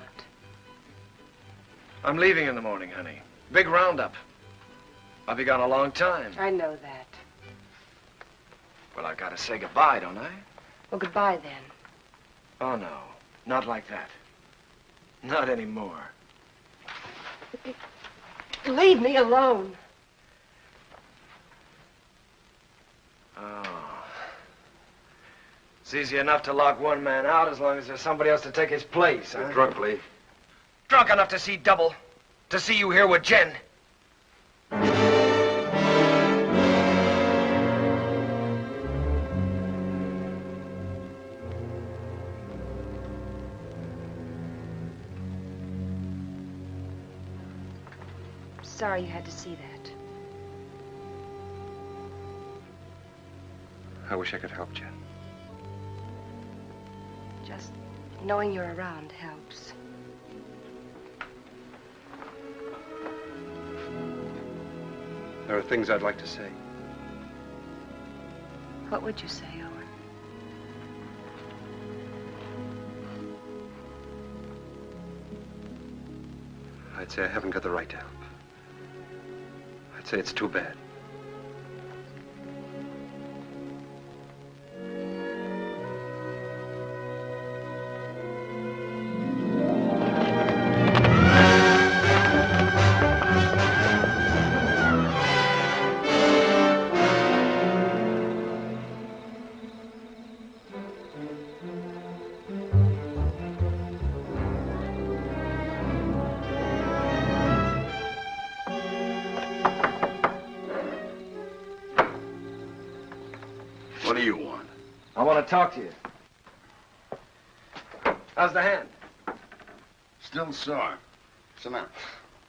Speaker 2: I'm leaving in the morning, honey. Big roundup. I'll be gone a long time.
Speaker 6: I know that.
Speaker 2: Well, I've got to say goodbye, don't I?
Speaker 6: Well, goodbye then.
Speaker 2: Oh, no. Not like that. Not anymore.
Speaker 6: Leave me alone.
Speaker 2: Oh. It's easy enough to lock one man out as long as there's somebody else to take his place, huh?
Speaker 16: You're drunk, Lee.
Speaker 2: Drunk enough to see double. To see you here with Jen.
Speaker 6: sorry you had to see that.
Speaker 8: I wish I could help, Jen.
Speaker 6: Just knowing you're around helps.
Speaker 8: There are things I'd like to say.
Speaker 6: What would you say, Owen?
Speaker 8: I'd say I haven't got the right to help. I'd say it's too bad.
Speaker 11: What do you want?
Speaker 2: I want to talk to you. How's the hand?
Speaker 11: Still sore. Sit down.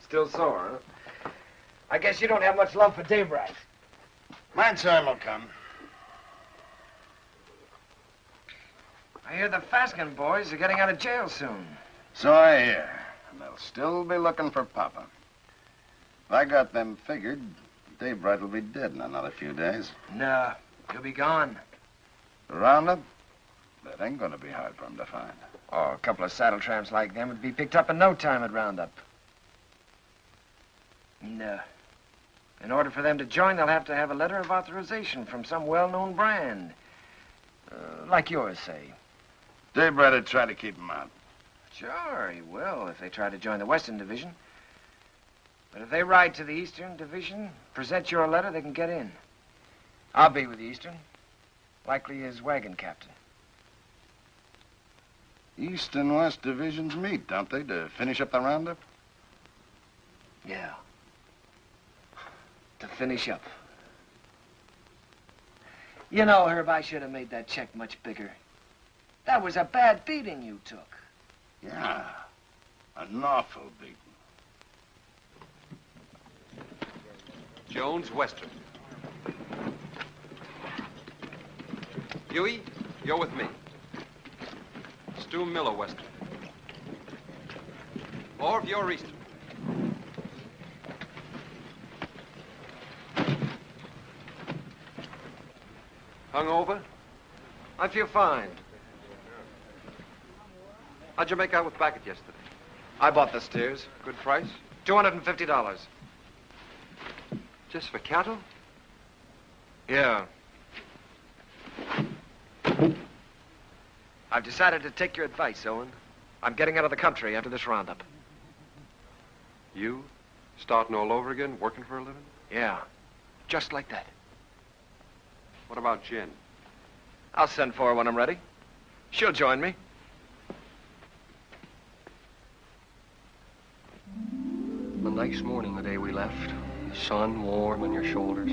Speaker 2: Still sore, huh? I guess you don't have much love for Daybright.
Speaker 11: My time will come.
Speaker 2: I hear the Faskin boys are getting out of jail soon.
Speaker 11: So I hear. And they'll still be looking for Papa. If I got them figured, Daybright will be dead in another few days.
Speaker 2: No, he'll be gone.
Speaker 11: The roundup? That ain't gonna be hard for him to find.
Speaker 2: Oh, a couple of saddle tramps like them would be picked up in no time at roundup. No. In order for them to join, they'll have to have a letter of authorization from some well-known brand. Like yours, say.
Speaker 11: Daybright would try to keep him out.
Speaker 2: Sure, he will if they try to join the Western Division. But if they ride to the Eastern Division, present your letter, they can get in. I'll be with the Eastern. Likely his wagon captain.
Speaker 11: East and West divisions meet, don't they, to finish up the roundup?
Speaker 2: Yeah. To finish up. You know, Herb, I should have made that check much bigger. That was a bad beating you took.
Speaker 11: Yeah. An awful beating.
Speaker 8: Jones, Western. Huey, you're with me. Stu Miller, Western. Orv, you're Eastern. Hungover?
Speaker 2: I feel fine.
Speaker 8: How'd you make out with Backett yesterday?
Speaker 2: I bought the steers.
Speaker 8: Good price?
Speaker 2: $250.
Speaker 8: Just for cattle?
Speaker 2: Yeah. I've decided to take your advice, Owen. I'm getting out of the country after this roundup.
Speaker 8: You? Starting all over again, working for a living?
Speaker 2: Yeah. Just like that.
Speaker 8: What about Jen?
Speaker 2: I'll send for her when I'm ready. She'll join me.
Speaker 1: A nice morning the day we left. The sun warm on your shoulders.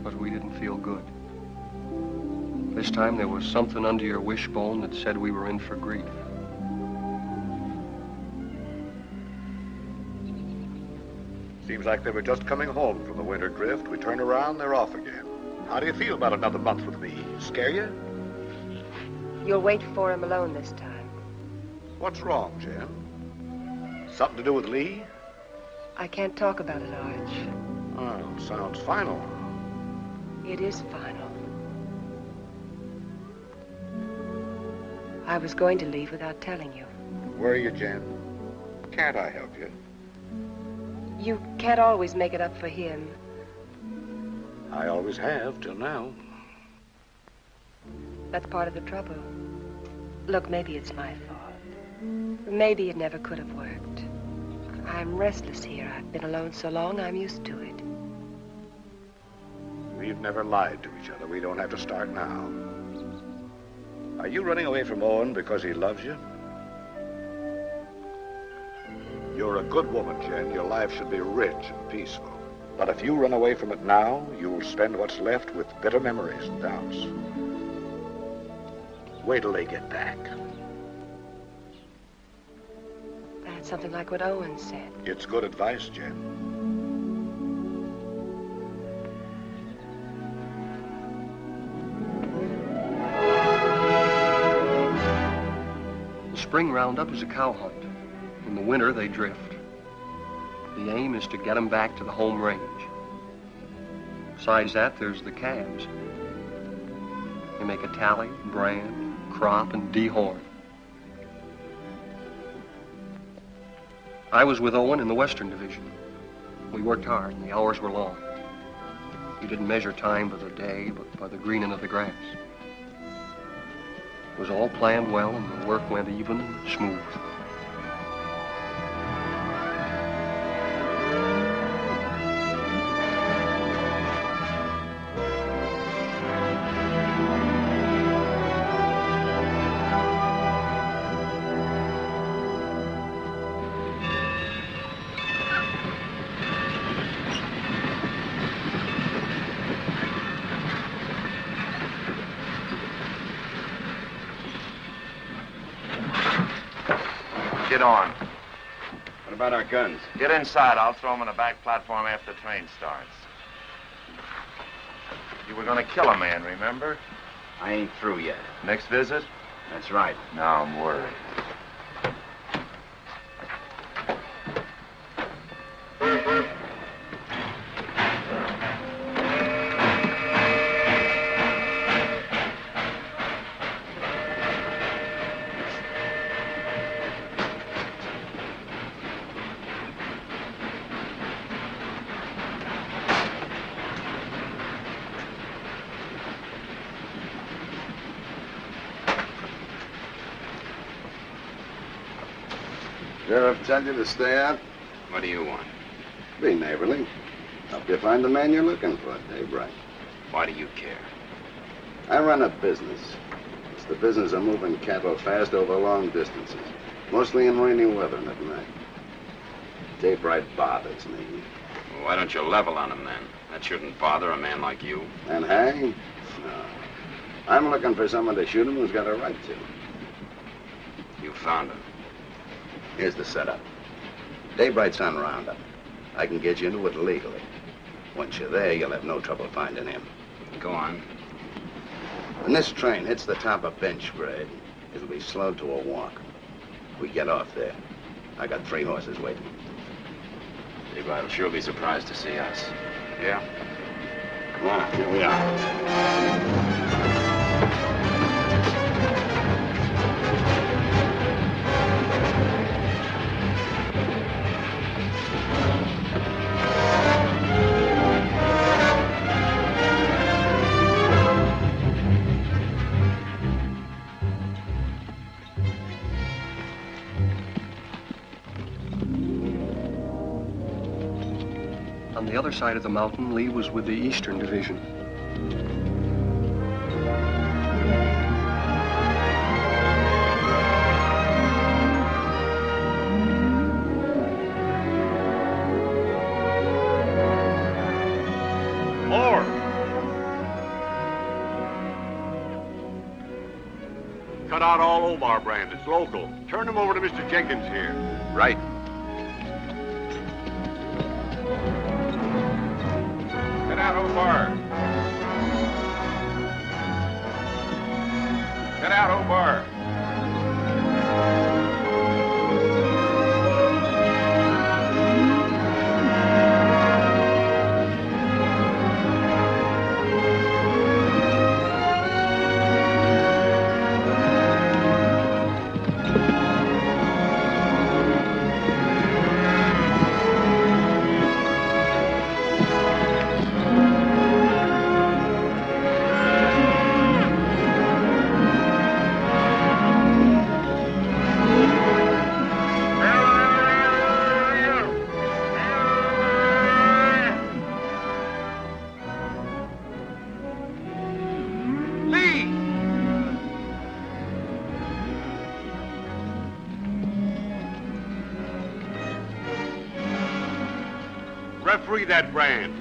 Speaker 1: But we didn't feel good. This time there was something under your wishbone that said we were in for grief.
Speaker 11: Seems like they were just coming home from the winter drift. We turn around, they're off again. How do you feel about another month with me? Scare you?
Speaker 6: You'll wait for him alone this time.
Speaker 11: What's wrong, Jen? Something to do with Lee?
Speaker 6: I can't talk about it, Arch.
Speaker 11: Oh, sounds final.
Speaker 6: It is final. I was going to leave without telling you.
Speaker 11: Where are you, Jen? Can't I help you?
Speaker 6: You can't always make it up for him.
Speaker 11: I always have, till now.
Speaker 6: That's part of the trouble. Look, maybe it's my fault. Maybe it never could have worked. I'm restless here. I've been alone so long, I'm used to it.
Speaker 11: We've never lied to each other. We don't have to start now. Are you running away from Owen because he loves you? You're a good woman, Jen. Your life should be rich and peaceful. But if you run away from it now, you'll spend what's left with bitter memories and doubts. Wait till they get back.
Speaker 6: That's something like what Owen said.
Speaker 11: It's good advice, Jen.
Speaker 1: spring roundup is a cow hunt. In the winter, they drift. The aim is to get them back to the home range. Besides that, there's the calves. They make a tally, brand, crop, and dehorn. I was with Owen in the Western Division. We worked hard, and the hours were long. We didn't measure time by the day, but by the greening of the grass. It was all planned well, and the work went even and smooth.
Speaker 3: Get on.
Speaker 14: What about our guns?
Speaker 3: Get inside. I'll throw them on the back platform after the train starts. You were going to kill a man, remember?
Speaker 14: I ain't through yet.
Speaker 3: Next visit?
Speaker 14: That's right.
Speaker 3: Now I'm worried.
Speaker 17: Sheriff tell you to stay out?
Speaker 14: What do you want?
Speaker 17: Be neighborly. Help you find the man you're looking for, Dave Wright.
Speaker 14: Why do you care?
Speaker 17: I run a business. It's the business of moving cattle fast over long distances, mostly in rainy weather and at night. Dave Wright bothers me.
Speaker 14: Well, why don't you level on him, then? That shouldn't bother a man like you.
Speaker 17: And hang? No. I'm looking for someone to shoot him who's got a right to.
Speaker 14: You found him.
Speaker 17: Here's the setup. Dave Wright's on Roundup. I can get you into it legally. Once you're there, you'll have no trouble finding him.
Speaker 14: Go on.
Speaker 17: When this train hits the top of bench grade, it'll be slowed to a walk. We get off there. I got 3 horses waiting.
Speaker 14: Dave Wright will sure be surprised to see us.
Speaker 17: Yeah? Come on, here we are.
Speaker 1: On the other side of the mountain, Lee was with the Eastern Division.
Speaker 11: More! Cut out all Omar brand. It's local. Turn them over to Mr. Jenkins here.
Speaker 8: Right.
Speaker 12: Get out, Omar. Get out, Omar.
Speaker 11: Referee that brand.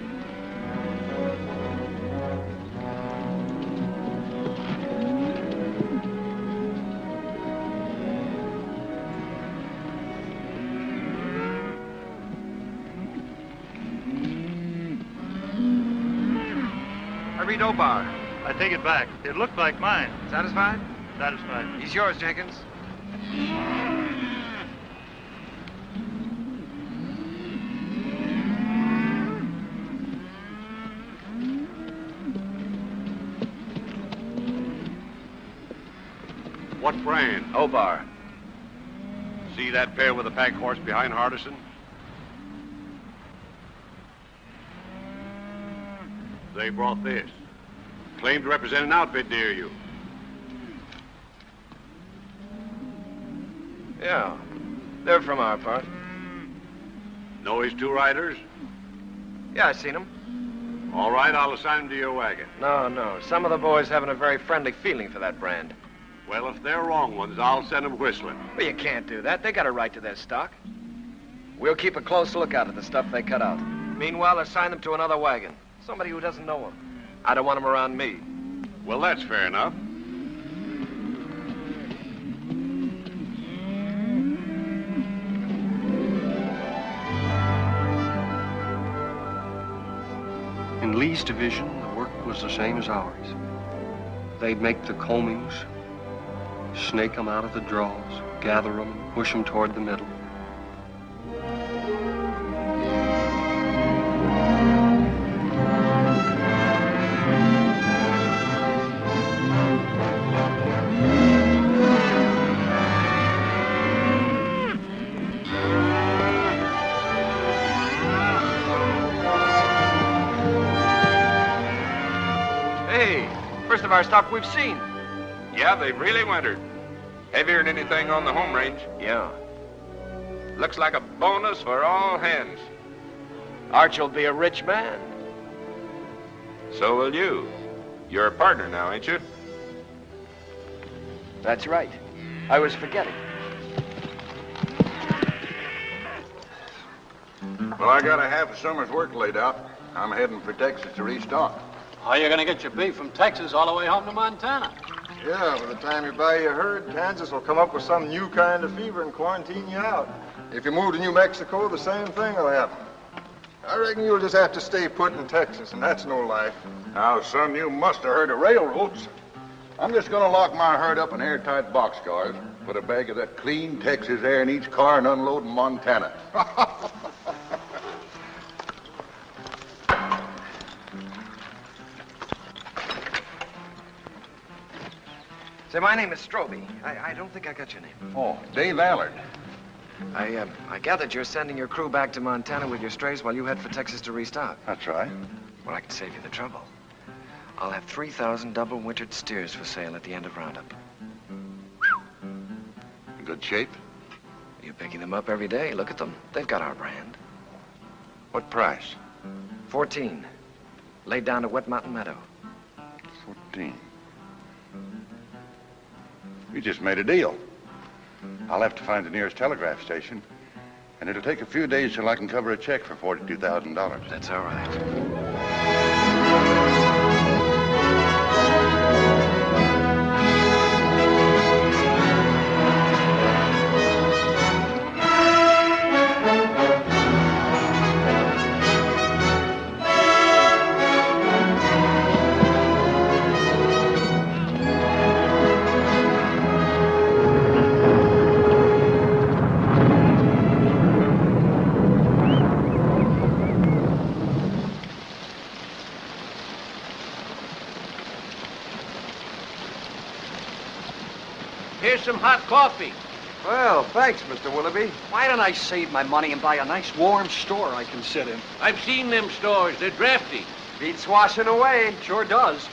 Speaker 2: I read Obar.
Speaker 4: I take it back. It looked like mine.
Speaker 2: Satisfied?
Speaker 4: Satisfied.
Speaker 2: He's yours, Jenkins.
Speaker 11: What brand?
Speaker 2: Obar.
Speaker 11: See that pair with the pack horse behind Hardison? They brought this. Claimed to represent an outfit near you.
Speaker 2: Yeah. They're from our part.
Speaker 11: Know his two riders?
Speaker 2: Yeah, I seen them.
Speaker 11: All right, I'll assign them to your wagon.
Speaker 2: No. Some of the boys haven't a very friendly feeling for that brand.
Speaker 11: Well, if they're wrong ones, I'll send them whistling.
Speaker 2: Well, you can't do that. They got a right to their stock. We'll keep a close lookout at the stuff they cut out. Meanwhile, assign them to another wagon. Somebody who doesn't know them. I don't want them around me.
Speaker 11: Well, that's fair enough.
Speaker 1: In Lee's division, the work was the same as ours. They'd make the combings, snake them out of the draws, gather them, and push them toward the middle.
Speaker 2: First of our stock we've seen.
Speaker 12: Yeah, they've really wintered. Heavier than anything on the home range.
Speaker 2: Yeah.
Speaker 12: Looks like a bonus for all hands.
Speaker 2: Archie'll be a rich man.
Speaker 12: So will you. You're a partner now, ain't you?
Speaker 2: That's right. I was forgetting.
Speaker 18: Well, I got a half a summer's work laid out. I'm heading for Texas to restock.
Speaker 4: How are you going to get your beef from Texas all the way home to Montana?
Speaker 19: Yeah, by the time you buy your herd, Kansas will come up with some new kind of fever and quarantine you out. If you move to New Mexico, the same thing will happen. I reckon you'll just have to stay put in Texas, and that's no life.
Speaker 18: Now, son, you must have heard of railroads. I'm just going to lock my herd up in airtight boxcars, put a bag of that clean Texas air in each car, and unload in Montana.
Speaker 2: Say, my name is Stroby. I don't think I got your name.
Speaker 18: Oh, Dave Allard.
Speaker 2: I gathered you're sending your crew back to Montana with your strays while you head for Texas to restock.
Speaker 18: That's right.
Speaker 2: Well, I can save you the trouble. I'll have 3,000 double-wintered steers for sale at the end of Roundup.
Speaker 18: In good shape?
Speaker 2: You're picking them up every day. Look at them. They've got our brand.
Speaker 18: What price?
Speaker 2: 14. Laid down to Wet Mountain Meadow.
Speaker 18: 14. We just made a deal. I'll have to find the nearest telegraph station, and it'll take a few days till I can cover a check for $42,000.
Speaker 2: That's all right.
Speaker 4: Here's some hot coffee.
Speaker 16: Well, thanks, Mr. Willoughby.
Speaker 4: Why don't I save my money and buy a nice warm store I can sit in? I've seen them stores. They're drafty.
Speaker 16: Beats washing away. Sure does.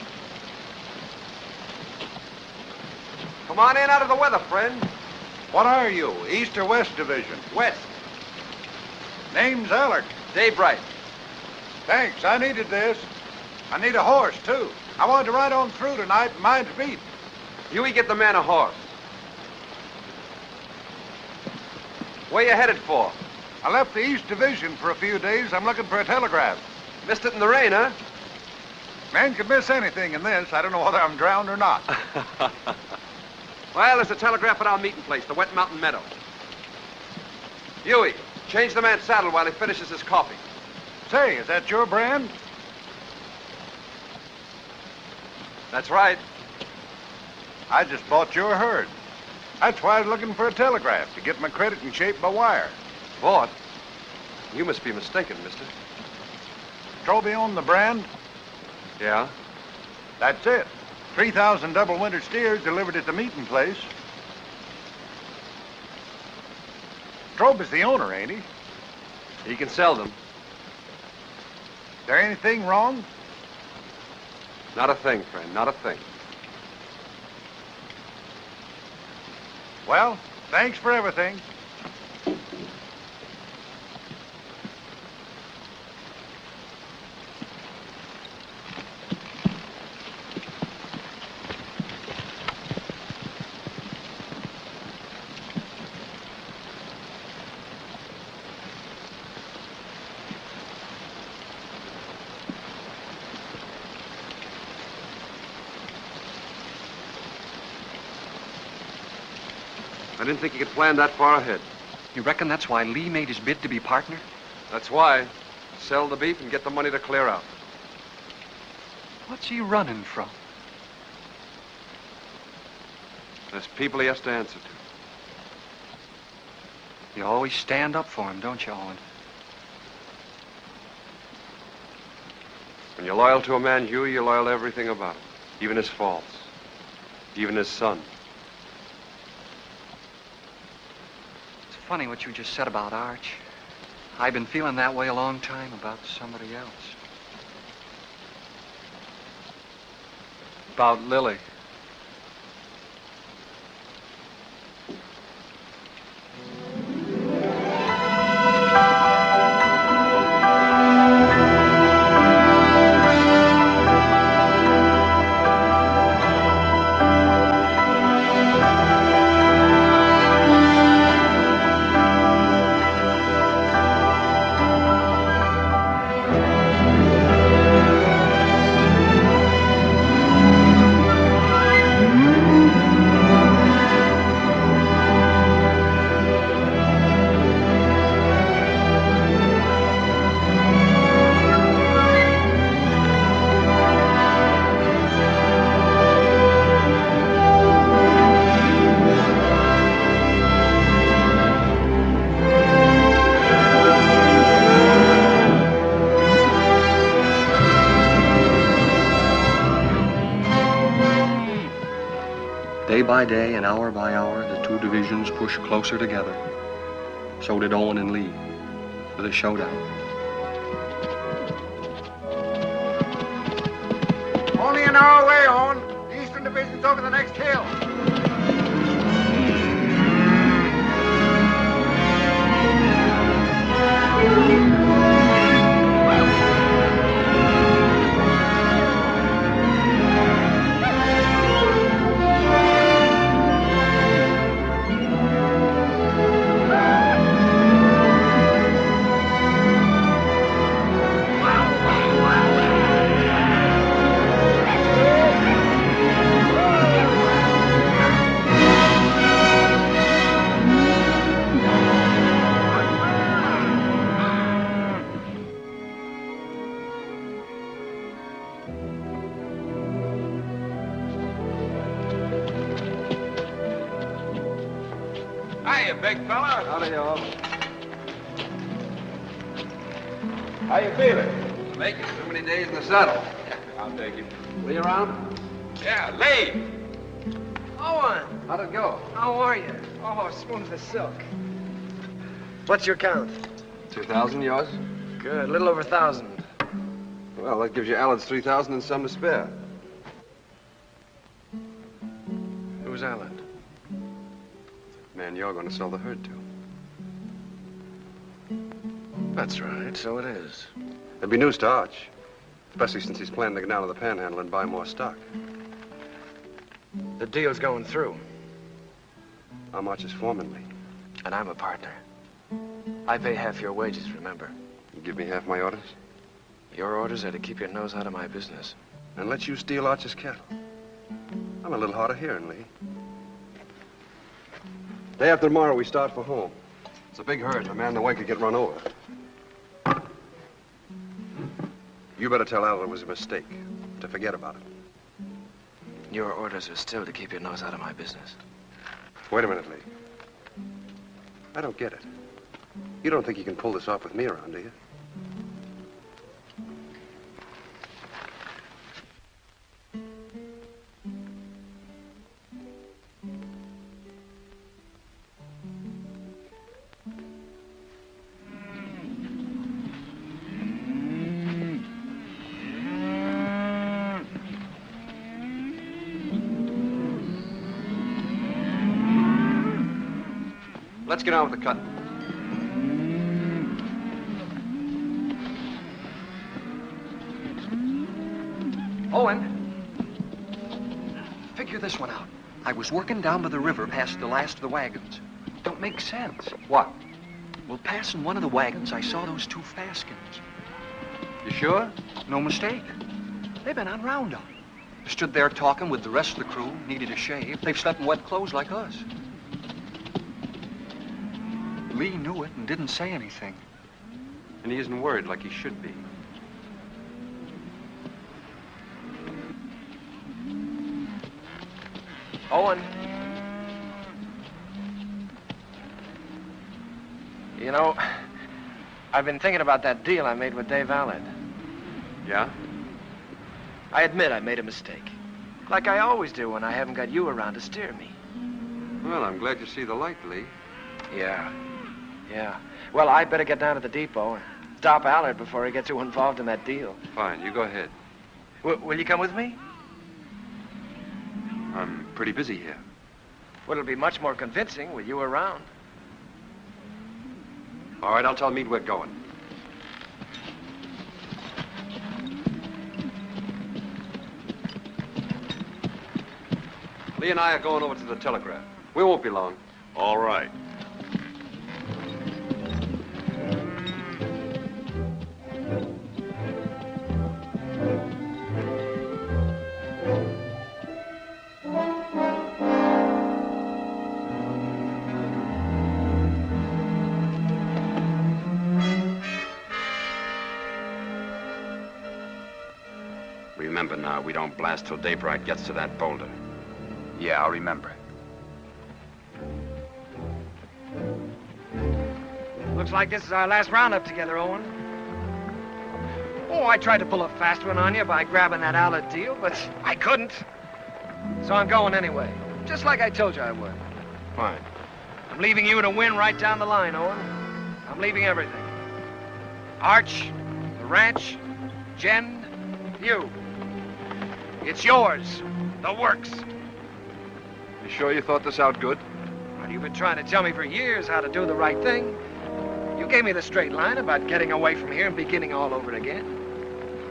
Speaker 16: Come on in out of the weather, friend.
Speaker 11: What are you, East or West Division?
Speaker 16: West.
Speaker 11: Name's Allard.
Speaker 16: Daybright.
Speaker 11: Thanks, I needed this. I need a horse, too. I wanted to ride on through tonight and mine's beat.
Speaker 16: Huey, get the man a horse. Where you headed for?
Speaker 11: I left the East Division for a few days. I'm looking for a telegraph.
Speaker 16: Missed it in the rain, huh?
Speaker 11: Man could miss anything in this. I don't know whether I'm drowned or not.
Speaker 16: Well, there's a telegraph at our meeting place, the Wet Mountain Meadow. Huey, change the man's saddle while he finishes his coffee.
Speaker 11: Say, is that your brand?
Speaker 16: That's right.
Speaker 11: I just bought your herd. That's why I was looking for a telegraph, to get my credit in shape by wire.
Speaker 16: Bought? You must be mistaken, mister.
Speaker 11: Stroby owned the brand?
Speaker 16: Yeah?
Speaker 11: That's it. 3,000 double-winter steers delivered at the meeting place. Strobe is the owner, ain't he?
Speaker 8: He can sell them.
Speaker 11: Is there anything wrong?
Speaker 8: Not a thing, friend, not a thing.
Speaker 11: Well, thanks for everything.
Speaker 8: I didn't think he could plan that far ahead.
Speaker 1: You reckon that's why Lee made his bid to be partner?
Speaker 8: That's why. Sell the beef and get the money to clear out.
Speaker 1: What's he running from?
Speaker 8: There's people he has to answer to.
Speaker 1: You always stand up for him, don't you, Owen?
Speaker 8: When you're loyal to a man, Huey, you're loyal to everything about him. Even his faults. Even his son.
Speaker 1: It's funny what you just said about Arch. I've been feeling that way a long time about somebody else.
Speaker 8: About Lily.
Speaker 1: Day by day and hour by hour, the two divisions pushed closer together. So did Owen and Lee for the showdown.
Speaker 11: Only an hour away, Owen. The Eastern Division's over the next hill.
Speaker 5: Hiya, big fella.
Speaker 8: Howdy, y'all.
Speaker 5: How you feeling?
Speaker 8: Making so many days in the saddle.
Speaker 5: I'll take it.
Speaker 8: Lee around?
Speaker 5: Yeah, Lee.
Speaker 2: Owen,
Speaker 8: How'd it go?
Speaker 2: how are you? Oh, smooth as silk. What's your count?
Speaker 8: 2,000, yours?
Speaker 2: Good, a little over 1,000.
Speaker 8: Well, that gives you Allen's 3,000 and some to spare.
Speaker 2: Who's Allen?
Speaker 8: Man, you're going to sell the herd to.
Speaker 2: That's right, so it is.
Speaker 8: There'll be news to Arch. Especially since he's planning to go down to the Panhandle and buy more stock.
Speaker 2: The deal's going through.
Speaker 8: I'm Arch's foreman, Lee.
Speaker 2: And I'm a partner. I pay half your wages, remember?
Speaker 8: You give me half my orders?
Speaker 2: Your orders are to keep your nose out of my business.
Speaker 8: And let you steal Arch's cattle. I'm a little hard of hearing, Lee. Day after tomorrow, we start for home. It's a big herd, and a man in the way could get run over. You better tell Al it was a mistake, to forget about it.
Speaker 2: Your orders are still to keep your nose out of my business.
Speaker 8: Wait a minute, Lee. I don't get it. You don't think you can pull this off with me around, do you? Let's get on with the cutting.
Speaker 1: Owen, figure this one out. I was working down by the river past the last of the wagons. Don't make sense.
Speaker 8: What?
Speaker 1: Well, passing one of the wagons, I saw those 2 Faskins.
Speaker 8: You sure?
Speaker 1: No mistake. They've been on roundup. Stood there talking with the rest of the crew, needed a shave. They've slept in wet clothes like us. Lee knew it and didn't say anything.
Speaker 8: And he isn't worried like he should be.
Speaker 2: Owen. You know, I've been thinking about that deal I made with Dave Allard.
Speaker 8: Yeah?
Speaker 2: I admit I made a mistake. Like I always do when I haven't got you around to steer me.
Speaker 8: Well, I'm glad you see the light, Lee.
Speaker 2: Yeah. Well, I better get down to the depot and stop Allard before he gets too involved in that deal.
Speaker 8: Fine, you go ahead.
Speaker 2: Will you come with me?
Speaker 8: I'm pretty busy here.
Speaker 2: Well, it'll be much more convincing with you around.
Speaker 8: All right, I'll tell Meade we're going. Lee and I are going over to the telegraph. We won't be long.
Speaker 11: All right.
Speaker 14: Remember now, we don't blast till daybreak gets to that boulder.
Speaker 5: Yeah, I'll remember.
Speaker 2: Looks like this is our last roundup together, Owen. Oh, I tried to pull a fast one on you by grabbing that Allard deal, but I couldn't. So I'm going anyway, just like I told you I would.
Speaker 8: Fine.
Speaker 2: I'm leaving you to win right down the line, Owen. I'm leaving everything. Arch, the ranch, Jen, you. It's yours, the works.
Speaker 8: You sure you thought this out good?
Speaker 2: Well, you've been trying to tell me for years how to do the right thing. You gave me the straight line about getting away from here and beginning all over again.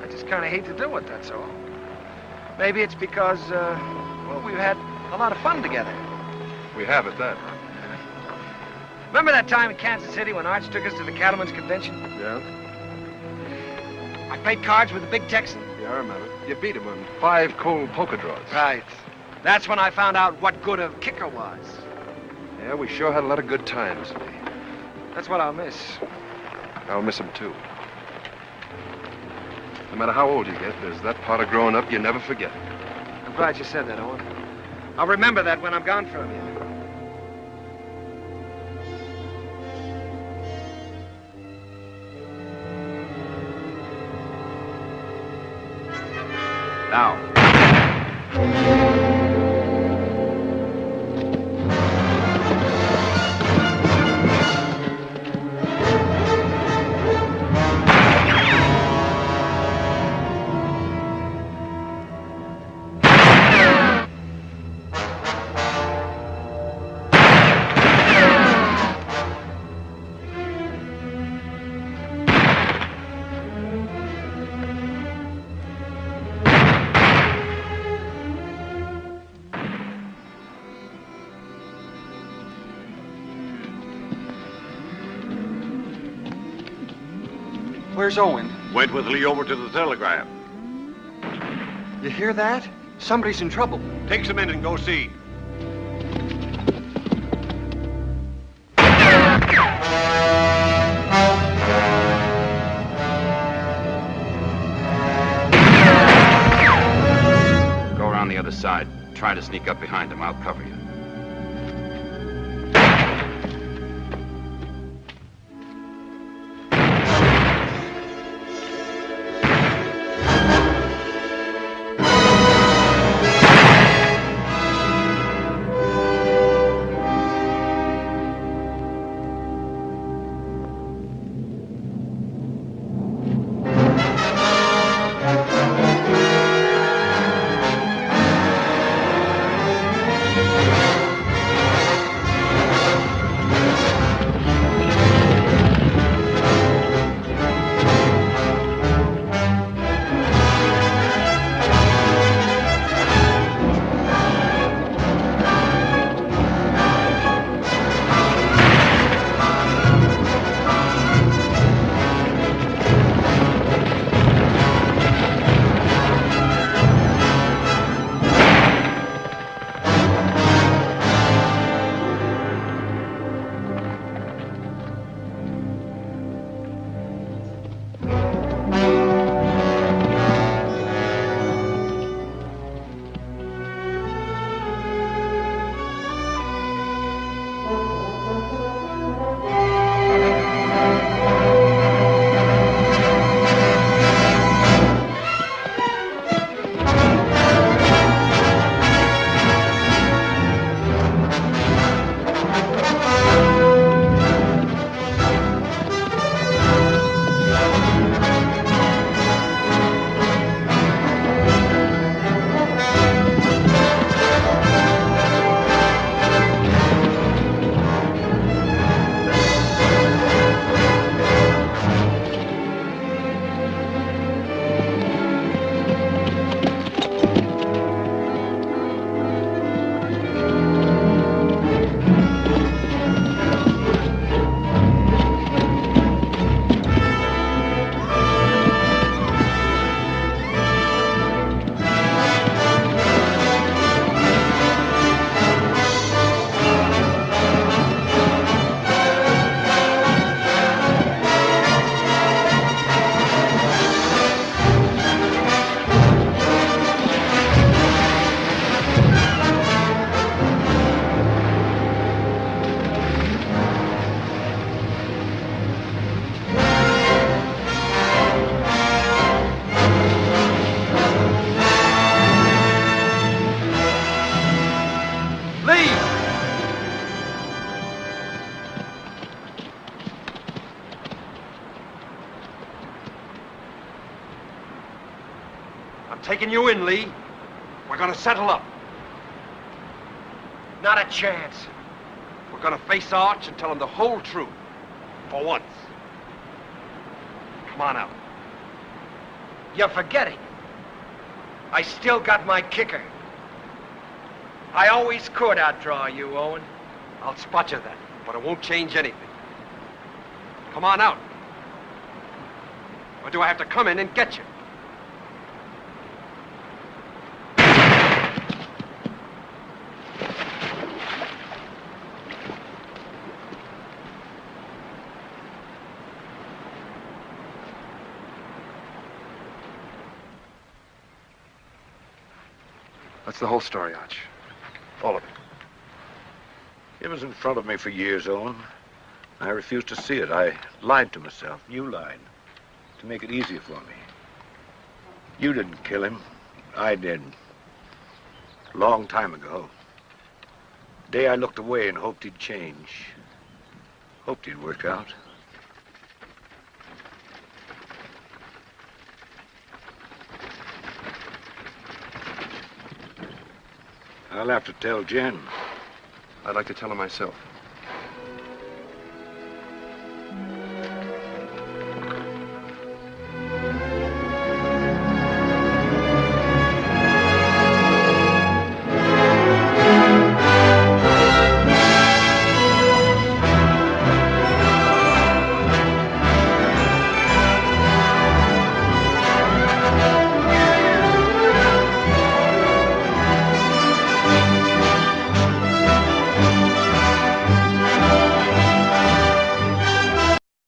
Speaker 2: I just kind of hate to do it, that's all. Maybe it's because, well, we've had a lot of fun together.
Speaker 8: We have at that.
Speaker 2: Remember that time in Kansas City when Arch took us to the Cattlemen's Convention?
Speaker 8: Yeah?
Speaker 2: I played cards with the big Texan.
Speaker 8: Yeah, I remember. You beat him on 5 cold poker draws.
Speaker 2: Right. That's when I found out what good a kicker was.
Speaker 8: Yeah, we sure had a lot of good times, Lee.
Speaker 2: That's what I'll miss.
Speaker 8: I'll miss him, too. No matter how old you get, there's that part of growing up you never forget.
Speaker 2: I'm glad you said that, Owen. I'll remember that when I'm gone from you.
Speaker 5: Now.
Speaker 1: Where's Owen?
Speaker 11: Went with Lee over to the telegraph.
Speaker 1: You hear that? Somebody's in trouble.
Speaker 11: Take some in and go see.
Speaker 14: Go around the other side. Try to sneak up behind him. I'll cover you.
Speaker 8: I'm taking you in, Lee. We're gonna settle up.
Speaker 2: Not a chance.
Speaker 8: We're gonna face Arch and tell him the whole truth. For once. Come on out.
Speaker 2: You're forgetting. I still got my kicker. I always could outdraw you, Owen.
Speaker 8: I'll spot you then, but it won't change anything. Come on out. Or do I have to come in and get you?
Speaker 16: That's the whole story, Arch.
Speaker 11: All of it. It was in front of me for years, Owen. I refused to see it. I lied to myself. You lied. To make it easier for me. You didn't kill him. I did. A long time ago. The day I looked away and hoped he'd change. Hoped he'd work out. I'll have to tell Jen.
Speaker 16: I'd like to tell her myself.